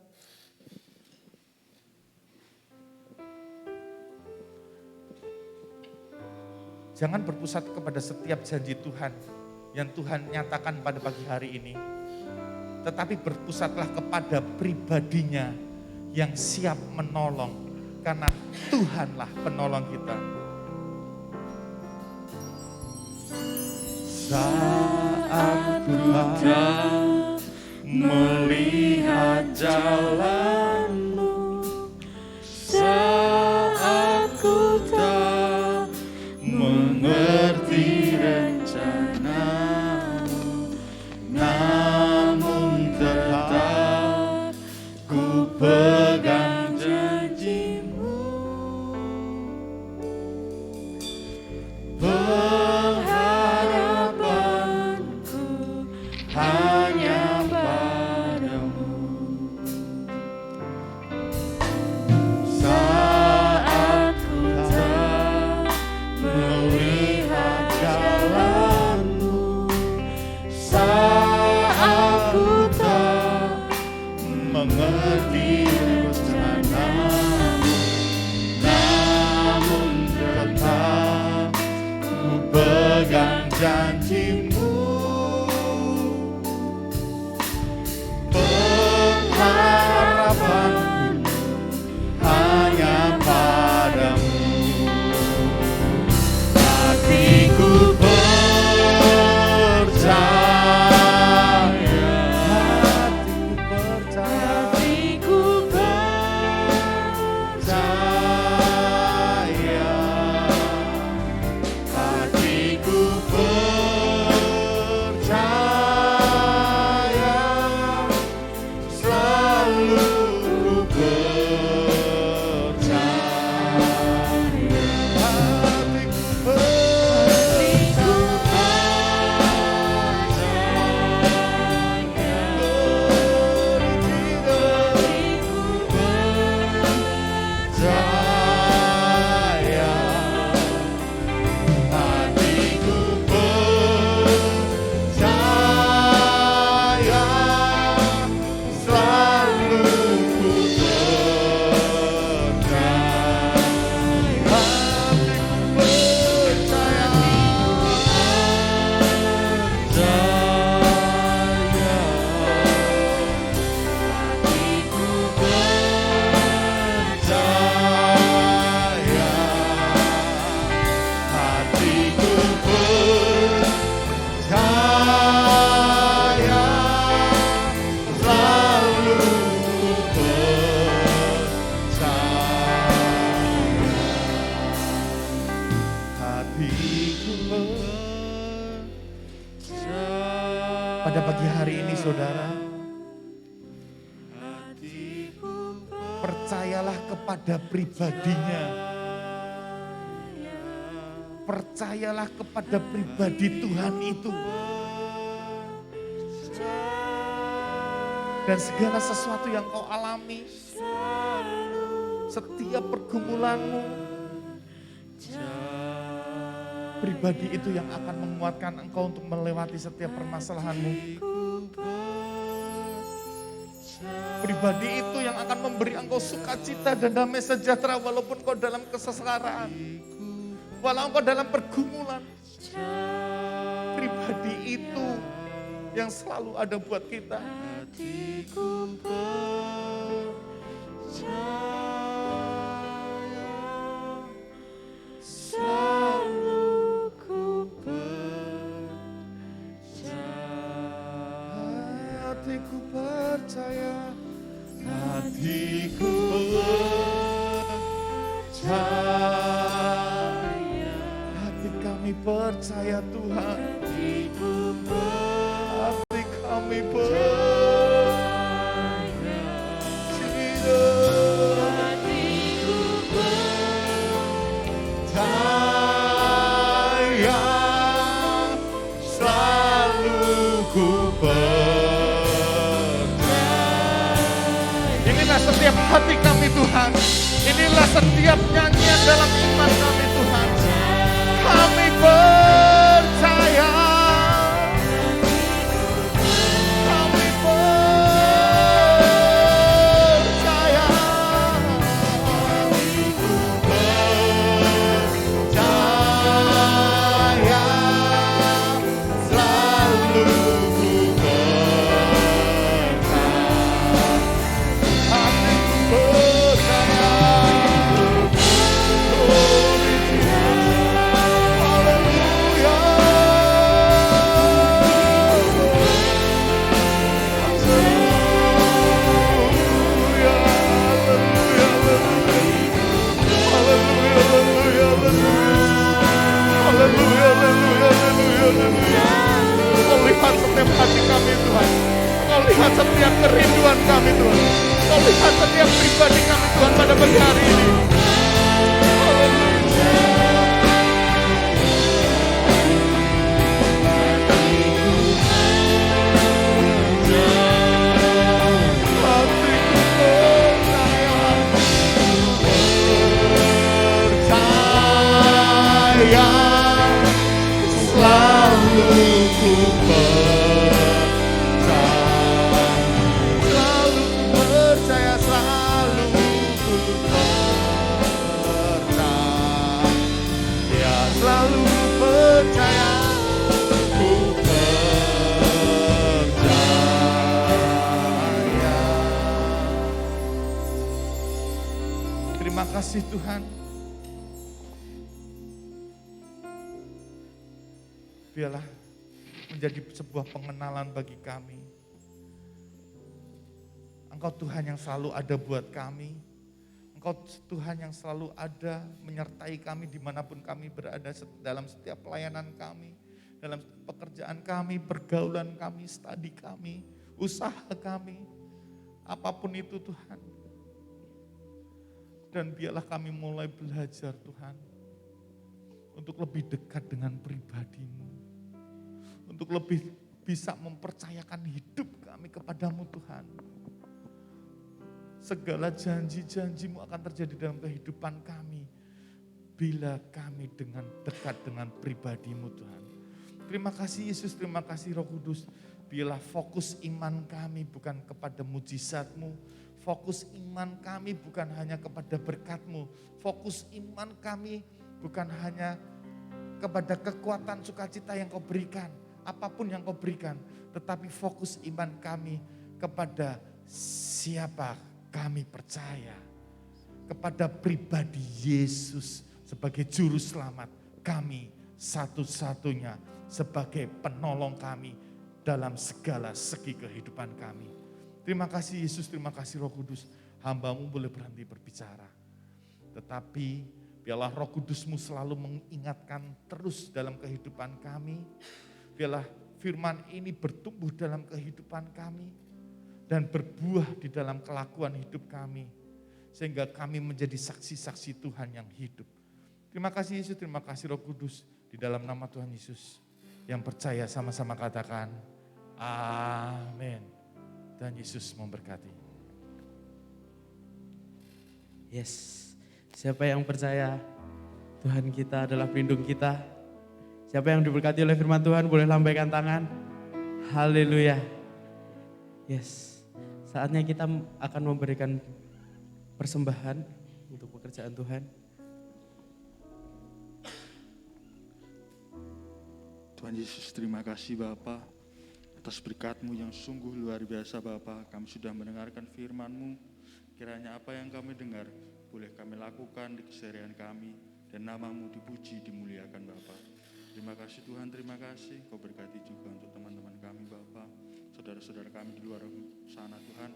jangan berpusat kepada setiap janji Tuhan yang Tuhan nyatakan pada pagi hari ini. Tetapi berpusatlah kepada pribadinya yang siap menolong. Karena Tuhanlah penolong kita. Saat ku tak melihat jalanmu, saat ku tak mengerti rencanamu, namun tetap ku pegang janjimu. Pengharapanku hanya padamu. Saat ku tak melihat jalanmu, saat ku tak mengerti rencanamu, namun tetap ku pegang janjimu. Pengharapanku hanya padamu. Hatiku percaya, hatiku percaya, hatiku percaya, hatiku percaya, selalu ku percaya. Hatiku percaya, hatiku percaya, selalu ku percaya. Hatiku percaya, hatiku percaya, selalu ku percaya. Hatiku percaya. Pada pagi hari ini saudara, percayalah kepada pribadinya. Percayalah kepada pribadi Tuhan itu. Dan segala sesuatu yang kau alami, setiap pergumulanmu, pribadi itu yang akan menguatkan engkau untuk melewati setiap permasalahanmu. Pribadi itu yang akan memberi engkau sukacita dan damai sejahtera walaupun kau dalam kesesaran, walau engkau dalam pergumulan. Pribadi itu yang selalu ada buat kita. Hatiku percaya, selalu ku percaya. percaya, hatiku percaya. Hati kami percaya Tuhan. Hati kami percaya. Hatiku percaya. Selalu ku percaya. Inilah setiap hati kami Tuhan. Inilah setiap nyanyian dalam iman kami Tuhan. Kami percaya. Kami percaya. Percaya. Selalu ku percaya. Hatiku percaya. Kau lihat setiap hati kami Tuhan. Kau lihat setiap kerinduan kami Tuhan. Kau lihat setiap pribadi kami Tuhan pada pagi hari ini. Percaya. Selalu ku percaya, selalu ku percaya, selalu ku percaya, selalu ku percaya, ku percaya. Terima kasih Tuhan. Biarlah menjadi sebuah pengenalan bagi kami. Engkau Tuhan yang selalu ada buat kami. Engkau Tuhan yang selalu ada menyertai kami dimanapun kami berada dalam setiap pelayanan kami. Dalam pekerjaan kami, pergaulan kami, studi kami, usaha kami. Apapun itu Tuhan. Dan biarlah kami mulai belajar Tuhan. Untuk lebih dekat dengan pribadi-Mu. Untuk lebih bisa mempercayakan hidup kami kepadamu Tuhan. Segala janji-janji-Mu akan terjadi dalam kehidupan kami. Bila kami dengan dekat dengan pribadi-Mu Tuhan. Terima kasih Yesus, terima kasih Roh Kudus. Biarlah fokus iman kami bukan kepada mujizat-Mu. Fokus iman kami bukan hanya kepada berkat-Mu. Fokus iman kami bukan hanya kepada kekuatan sukacita yang Kau berikan. Apapun yang Kau berikan, tetapi fokus iman kami kepada siapa kami percaya. Kepada pribadi Yesus sebagai juru selamat kami satu-satunya sebagai penolong kami dalam segala segi kehidupan kami. Terima kasih Yesus, terima kasih Roh Kudus. Hamba-Mu boleh berhenti berbicara. Tetapi biarlah Roh Kudus-Mu selalu mengingatkan terus dalam kehidupan kami. Biarlah firman ini bertumbuh dalam kehidupan kami dan berbuah di dalam kelakuan hidup kami. Sehingga kami menjadi saksi-saksi Tuhan yang hidup. Terima kasih Yesus, terima kasih Roh Kudus. Di dalam nama Tuhan Yesus. Yang percaya sama-sama katakan, amin. Dan Yesus memberkati. Yes, siapa yang percaya Tuhan kita adalah pelindung kita? Siapa yang diberkati oleh firman Tuhan boleh lambaikan tangan. Haleluya. Yes, saatnya kita akan memberikan persembahan untuk pekerjaan Tuhan. Tuhan Yesus, terima kasih Bapa atas berkat-Mu yang sungguh luar biasa Bapa. Kami sudah mendengarkan firman-Mu. Kiranya apa yang kami dengar boleh kami lakukan di keseharian kami dan nama-Mu dipuji, dimuliakan Bapa. Terima kasih Tuhan, terima kasih. Kau berkati juga untuk teman-teman kami Bapa, saudara-saudara kami di luar sana Tuhan.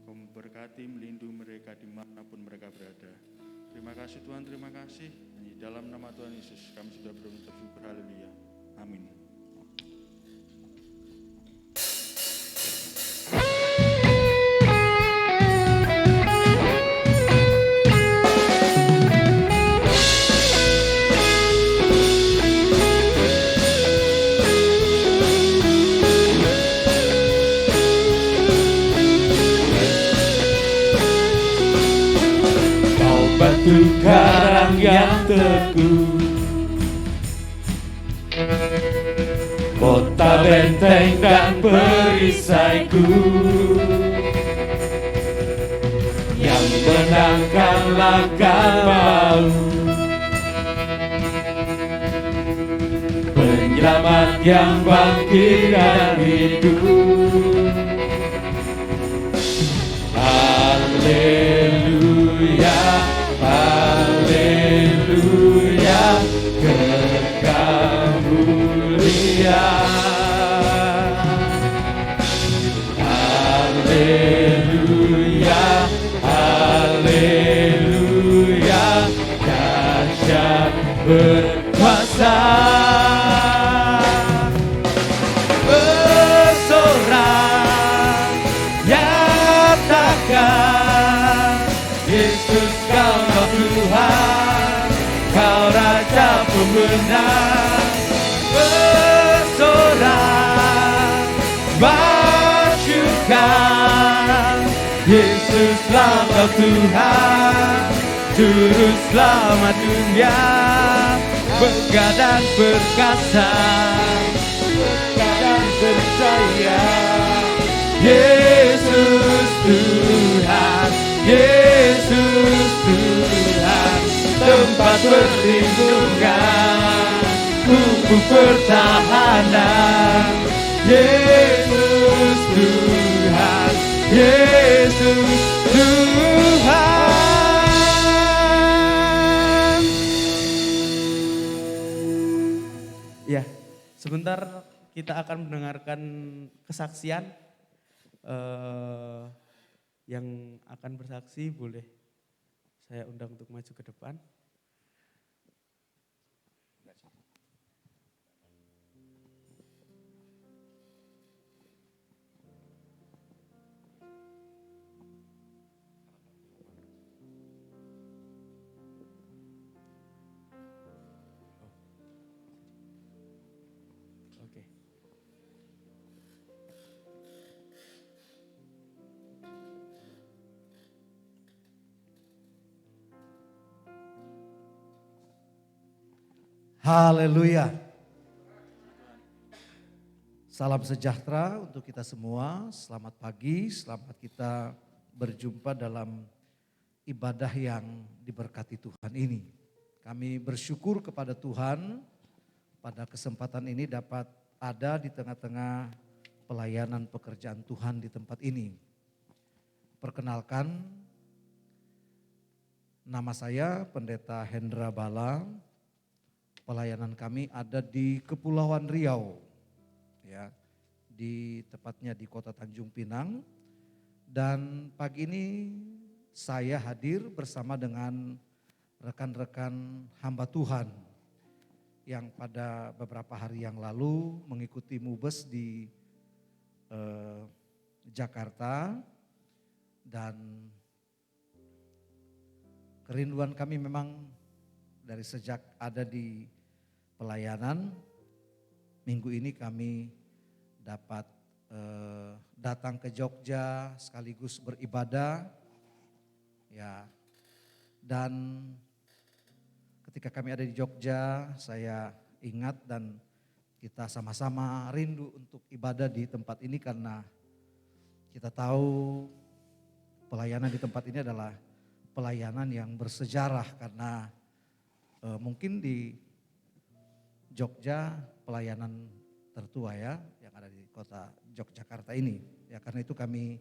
Kau berkati, melindungi mereka dimanapun mereka berada. Terima kasih Tuhan, terima kasih. Di dalam nama Tuhan Yesus kami sudah berucap syukur, haleluya. Amin. Batu karang yang teguh, kota benteng dan perisaiku, yang menangkan langkah mau, penyelamat yang bangkit dari hidup. Haleluya, haleluya, kekal mulia. Haleluya, haleluya, dahsyat berkuasa. Bersorak, nyatakan Yesus kau Tuhan, kau Raja pemenang. Bersorak, majukan Yesuslah kau Tuhan, Juru Selamat dunia. Begadang perkasa, begadang percaya, Yesus Tuhan, Yesus Tuhan, tempat perlindungan, kubu pertahanan. Yesus Tuhan, Yesus Tuhan. Ya, sebentar kita akan mendengarkan kesaksian. Yang akan bersaksi boleh saya undang untuk maju ke depan. Oke. Haleluya. Salam sejahtera untuk kita semua. Selamat pagi, selamat kita berjumpa dalam ibadah yang diberkati Tuhan ini. Kami bersyukur kepada Tuhan pada kesempatan ini dapat ada di tengah-tengah pelayanan pekerjaan Tuhan di tempat ini. Perkenalkan, nama saya Pendeta Hendra Bala. Pelayanan kami ada di Kepulauan Riau, ya, tepatnya di Kota Tanjung Pinang. Dan pagi ini saya hadir bersama dengan rekan-rekan hamba Tuhan yang pada beberapa hari yang lalu mengikuti Mubes di Jakarta. Dan kerinduan kami memang dari sejak ada di pelayanan, minggu ini kami dapat datang ke Jogja sekaligus beribadah, ya. Dan ketika kami ada di Jogja, saya ingat dan kita sama-sama rindu untuk ibadah di tempat ini karena kita tahu pelayanan di tempat ini adalah pelayanan yang bersejarah karena mungkin di Jogja pelayanan tertua ya yang ada di kota Yogyakarta ini. Ya karena itu kami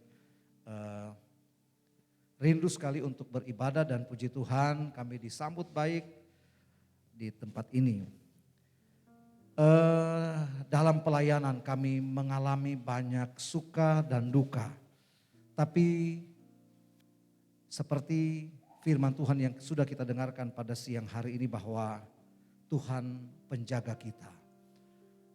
rindu sekali untuk beribadah dan puji Tuhan kami disambut baik di tempat ini. dalam pelayanan kami mengalami banyak suka dan duka. Tapi seperti firman Tuhan yang sudah kita dengarkan pada siang hari ini bahwa Tuhan penjaga kita.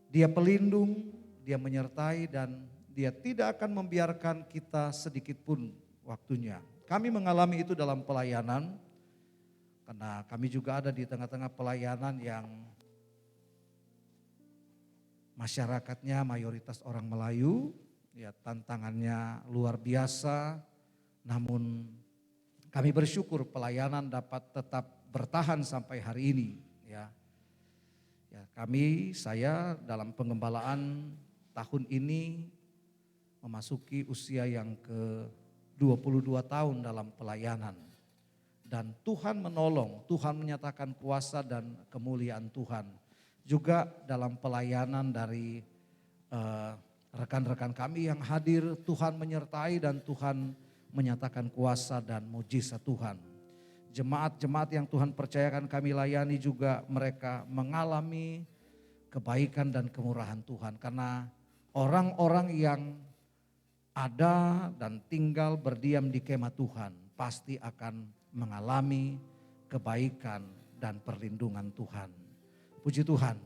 Dia pelindung, Dia menyertai dan Dia tidak akan membiarkan kita sedikit pun waktunya. Kami mengalami itu dalam pelayanan karena kami juga ada di tengah-tengah pelayanan yang masyarakatnya mayoritas orang Melayu, ya tantangannya luar biasa. Namun kami bersyukur pelayanan dapat tetap bertahan sampai hari ini. Ya, saya dalam pengembalaan tahun ini memasuki usia yang ke-22 tahun dalam pelayanan. Dan Tuhan menolong, Tuhan menyatakan kuasa dan kemuliaan Tuhan. Juga dalam pelayanan dari rekan-rekan kami yang hadir, Tuhan menyertai dan Tuhan menyatakan kuasa dan mujizat Tuhan. Jemaat-jemaat yang Tuhan percayakan kami layani juga mereka mengalami kebaikan dan kemurahan Tuhan. Karena orang-orang yang ada dan tinggal berdiam di kemah Tuhan pasti akan mengalami kebaikan dan perlindungan Tuhan. Puji Tuhan,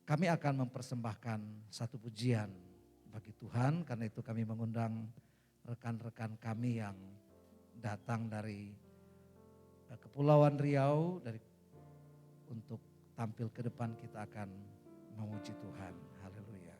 kami akan mempersembahkan satu pujian bagi Tuhan. Karena itu kami mengundang rekan-rekan kami yang datang dari Kepulauan Riau untuk tampil ke depan. Kita akan memuji Tuhan. Haleluya.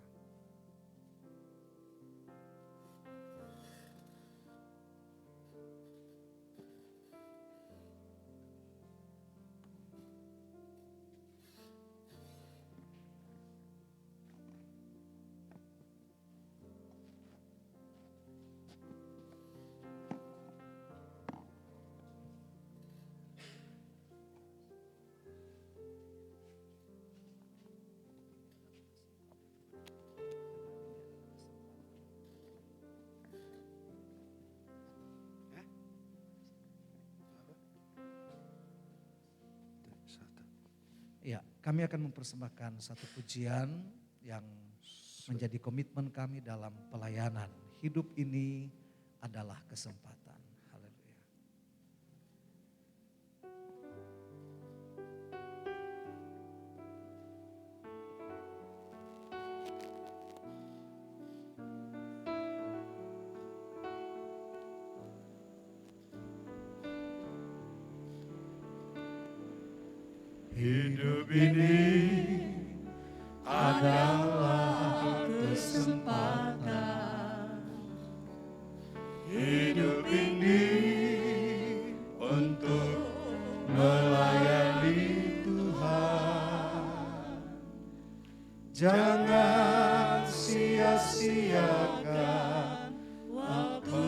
Ya, kami akan mempersembahkan satu pujian yang menjadi komitmen kami dalam pelayanan. Hidup ini adalah kesempatan. Haleluya. Hidup ini adalah kesempatan. Hidup ini untuk melayani Tuhan. Jangan sia-siakan waktu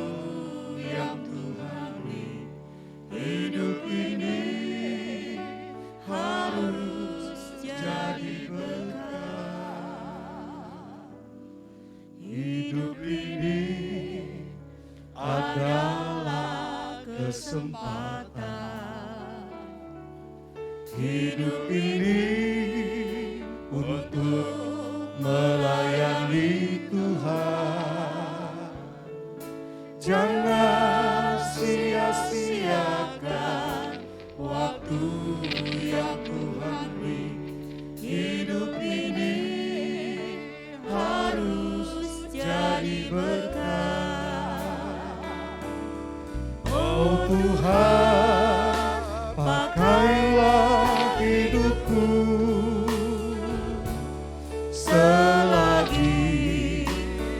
yang Tuhan beri. Hidup ini harus jadi berkah. Hidup ini adalah kesempatan. Hidup ini untuk melayani Tuhan. Jangan sia-siakan waktu yang Tuhan beri. Hidup ini harus jadi berkah. Oh Tuhan, pakailah hidupku selagi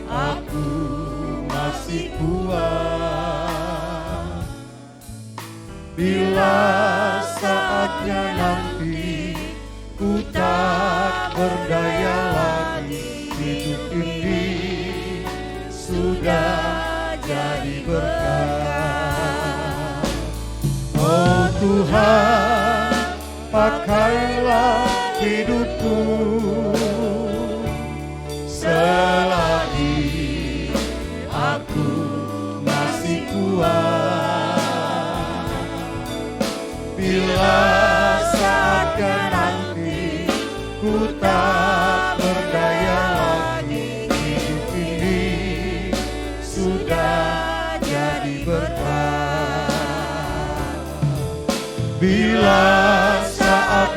aku masih kuat. Bila saatnya nanti ku tak berdaya lagi, hidup ini sudah jadi berkah. Oh Tuhan, pakailah hidupku selagi aku masih kuat. Bila saatnya nanti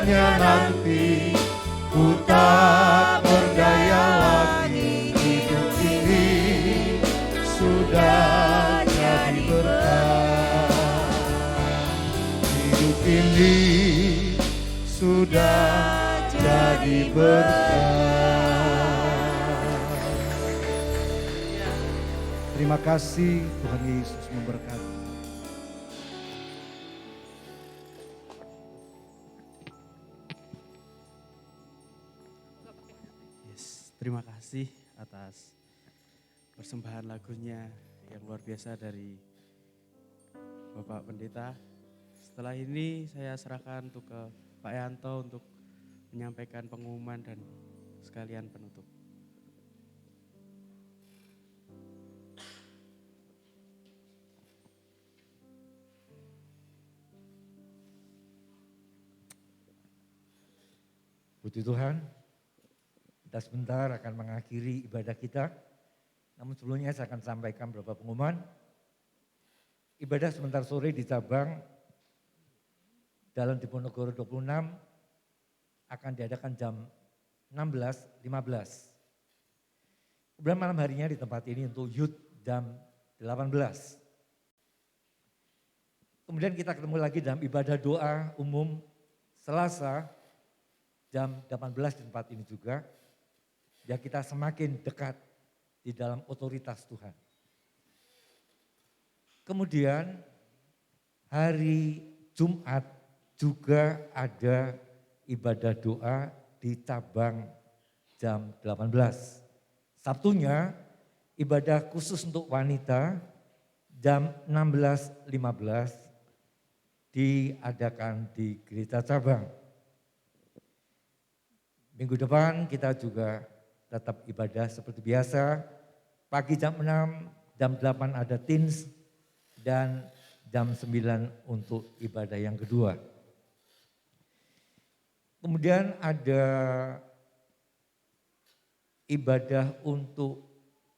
saatnya nanti ku tak berdaya lagi. Hidup ini sudah jadi berkah. Hidup ini sudah jadi berkah. Terima kasih Tuhan Yesus memberkati. Terima kasih atas persembahan lagunya yang luar biasa dari Bapak Pendeta. Setelah ini saya serahkan untuk ke Pak Yanto untuk menyampaikan pengumuman dan sekalian penutup. Puji Tuhan, kita sebentar akan mengakhiri ibadah kita. Namun sebelumnya saya akan sampaikan beberapa pengumuman. Ibadah sebentar sore di cabang Jalan Diponegoro 26 akan diadakan jam 16.15. Kemudian malam harinya di tempat ini untuk youth jam 18. Kemudian kita ketemu lagi dalam ibadah doa umum Selasa jam 18 di tempat ini juga. Ya kita semakin dekat di dalam otoritas Tuhan. Kemudian hari Jumat juga ada ibadah doa di cabang jam 18. Sabtunya ibadah khusus untuk wanita jam 16.15 diadakan di gereja cabang. Minggu depan kita juga tetap ibadah seperti biasa. Pagi jam 6, jam 8 ada teens, dan jam 9 untuk ibadah yang kedua. Kemudian ada ibadah untuk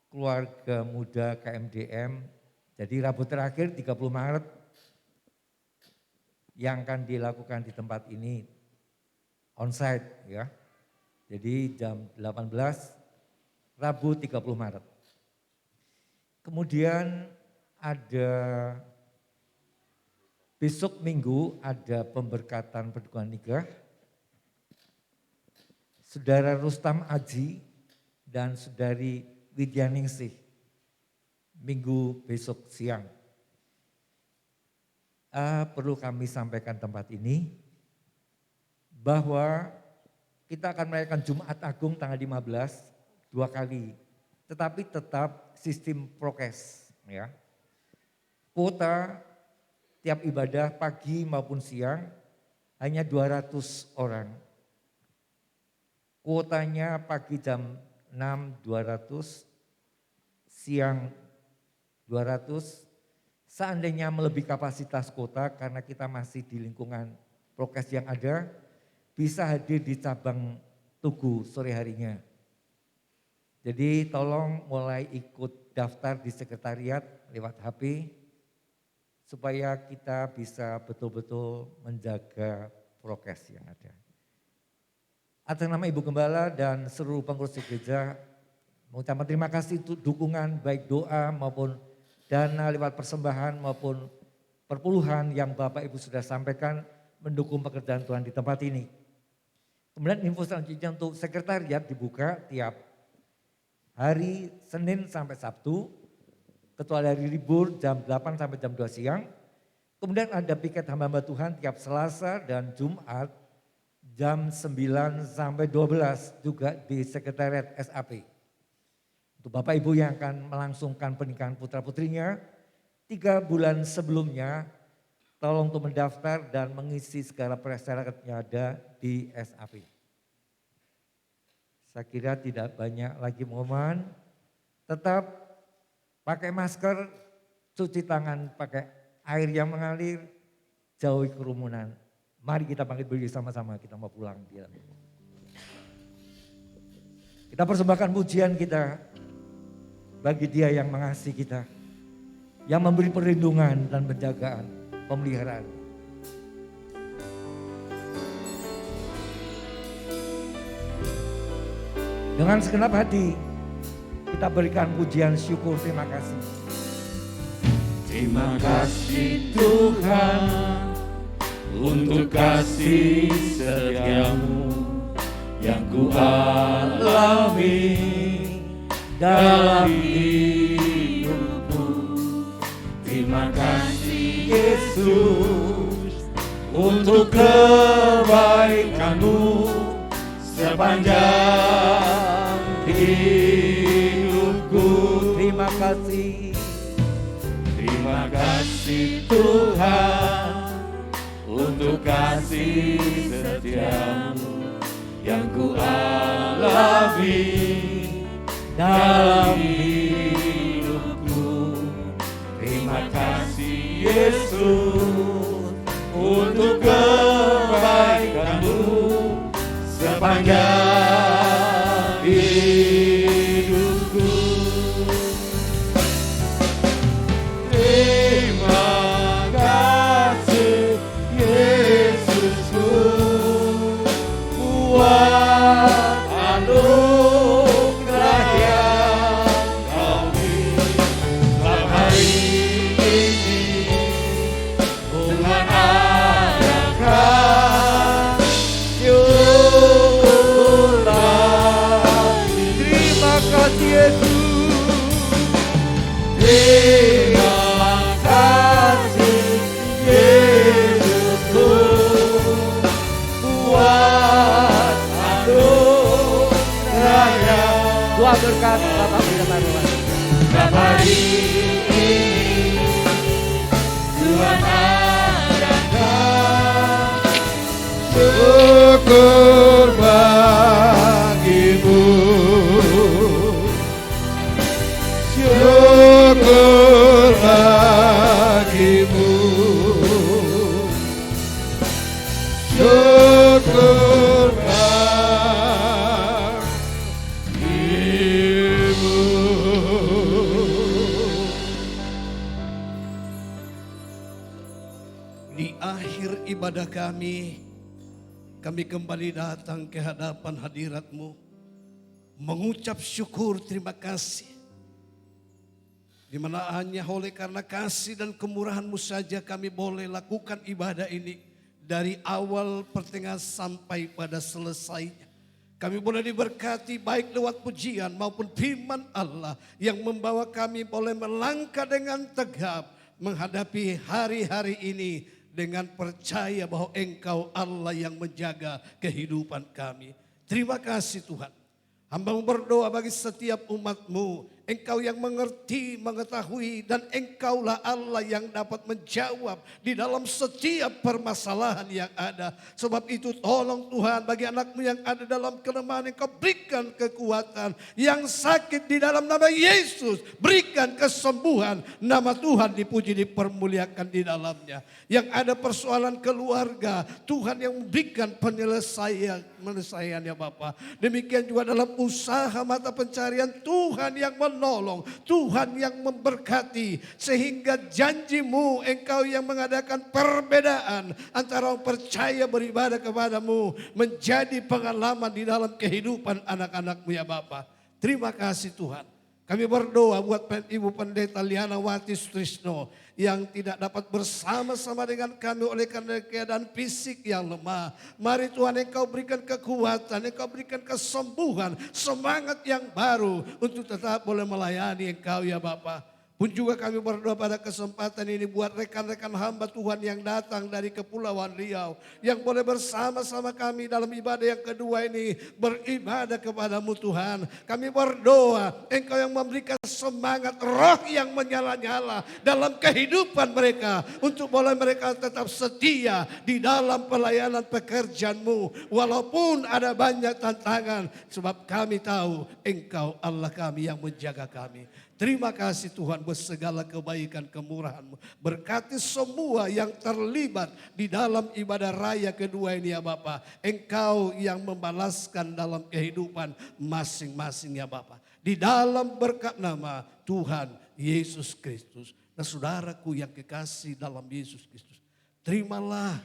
keluarga muda KMDM. Jadi Rabu terakhir 30 Maret yang akan dilakukan di tempat ini onsite ya. Jadi jam 18 Rabu 30 Maret. Kemudian ada besok Minggu ada pemberkatan perdukaan nikah. Saudara Rustam Aji dan Saudari Widyaningsih Minggu besok siang. Perlu kami sampaikan tempat ini bahwa kita akan merayakan Jumat Agung tanggal 15 2 kali. Tetapi tetap sistem prokes ya. Kuota tiap ibadah pagi maupun siang hanya 200 orang. Kuotanya pagi jam 6 200, siang 200. Seandainya melebihi kapasitas kuota karena kita masih di lingkungan prokes yang ada, bisa hadir di cabang Tugu sore harinya. Jadi tolong mulai ikut daftar di sekretariat lewat HP supaya kita bisa betul-betul menjaga prokes yang ada. Atas nama Ibu Gembala dan seluruh pengurus gereja mengucapkan terima kasih untuk dukungan baik doa maupun dana lewat persembahan maupun perpuluhan yang Bapak Ibu sudah sampaikan mendukung pekerjaan Tuhan di tempat ini. Kemudian info selanjutnya untuk sekretariat dibuka tiap hari Senin sampai Sabtu, kecuali hari libur jam 8 sampai jam 2 siang. Kemudian ada piket hamba-hamba Tuhan tiap Selasa dan Jumat jam 9 sampai 12 juga di sekretariat SAP. Untuk Bapak Ibu yang akan melangsungkan pernikahan putra-putrinya, 3 bulan sebelumnya tolong untuk mendaftar dan mengisi segala persyaratnya ada di SAP. Saya kira tidak banyak lagi pengumuman. Tetap pakai masker, cuci tangan pakai air yang mengalir, jauhi kerumunan. Mari kita bangkit berdiri sama-sama, kita mau pulang. Kita persembahkan pujian kita bagi Dia yang mengasihi kita, yang memberi perlindungan dan penjagaan, pemeliharaan. Dengan segenap hati kita berikan pujian syukur, terima kasih. Terima kasih Tuhan untuk kasih setiamu yang ku alami dalam hidupku. Terima kasih Yesus untuk kebaikanmu sepanjang hidupku. Terima kasih. Terima kasih Tuhan untuk kasih setiamu yang ku alami dalam hidupku. Terima kasih Yesus untuk kebaikanmu sepanjang hidupku. Terima kasih Yesusku buat anugerah yang Kau beri dalam hari ini. Tuhan adakan syukur lagi. Terima kasih Yesus. Terima kasih Yesusku buat anugerah yang Tuhan berkati Bapak firman Tuhan. setiap hari ini. Tuhan adakan syukur bagimu. Syukur bagimu. Syukur bagimu. Di akhir ibadah kami kembali datang ke hadapan hadirat-Mu, mengucap syukur terima kasih. Di mana hanya oleh karena kasih dan kemurahan-Mu saja kami boleh lakukan ibadah ini dari awal pertengahan sampai pada selesainya. Kami boleh diberkati baik lewat pujian maupun firman Allah yang membawa kami boleh melangkah dengan tegap menghadapi hari-hari ini dengan percaya bahwa Engkau Allah yang menjaga kehidupan kami. Terima kasih Tuhan. Hamba-Mu berdoa bagi setiap umat-Mu. Engkau yang mengerti, mengetahui, dan Engkaulah Allah yang dapat menjawab di dalam setiap permasalahan yang ada. Sebab itu tolong Tuhan bagi anak-Mu yang ada dalam kelemahan, Engkau berikan kekuatan. Yang sakit di dalam nama Yesus, berikan kesembuhan. Nama Tuhan dipuji, dipermuliakan di dalamnya. Yang ada persoalan keluarga, Tuhan yang memberikan penyelesaiannya Bapa. Demikian juga dalam usaha mata pencarian, Tuhan yang menolong, Tuhan yang memberkati, sehingga janji-Mu Engkau yang mengadakan perbedaan antara orang percaya beribadah kepadamu menjadi pengalaman di dalam kehidupan anak-anak-Mu ya Bapa. Terima kasih Tuhan. Kami berdoa buat Ibu Pendeta Liana Wati Sutrisno yang tidak dapat bersama-sama dengan kami oleh karena keadaan fisik yang lemah. Mari Tuhan Engkau berikan kekuatan, Engkau berikan kesembuhan, semangat yang baru untuk tetap boleh melayani Engkau ya Bapa. Pun juga kami berdoa pada kesempatan ini buat rekan-rekan hamba Tuhan yang datang dari Kepulauan Riau. Yang boleh bersama-sama kami dalam ibadah yang kedua ini beribadah kepadamu Tuhan. Kami berdoa Engkau yang memberikan semangat roh yang menyala-nyala dalam kehidupan mereka. Untuk boleh mereka tetap setia di dalam pelayanan pekerjaan-Mu. Walaupun ada banyak tantangan. Sebab kami tahu Engkau Allah kami yang menjaga kami. Terima kasih Tuhan buat segala kebaikan kemurahan-Mu. Berkati semua yang terlibat di dalam ibadah raya kedua ini ya Bapa. Engkau yang membalaskan dalam kehidupan masing-masing ya Bapa. Di dalam berkat nama Tuhan Yesus Kristus. Dan saudaraku yang kekasih dalam Yesus Kristus. Terimalah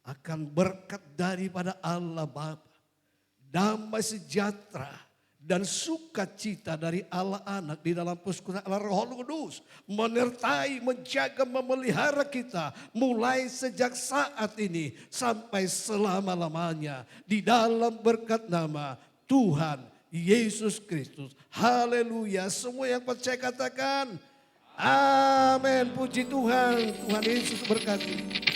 akan berkat daripada Allah Bapa. Damai sejahtera dan sukacita dari Allah Anak di dalam persekutuan Allah Roh Kudus menyertai, menjaga, memelihara kita mulai sejak saat ini sampai selama-lamanya di dalam berkat nama Tuhan Yesus Kristus. Haleluya. Semua yang percaya katakan amin. Puji Tuhan. Tuhan Yesus berkati.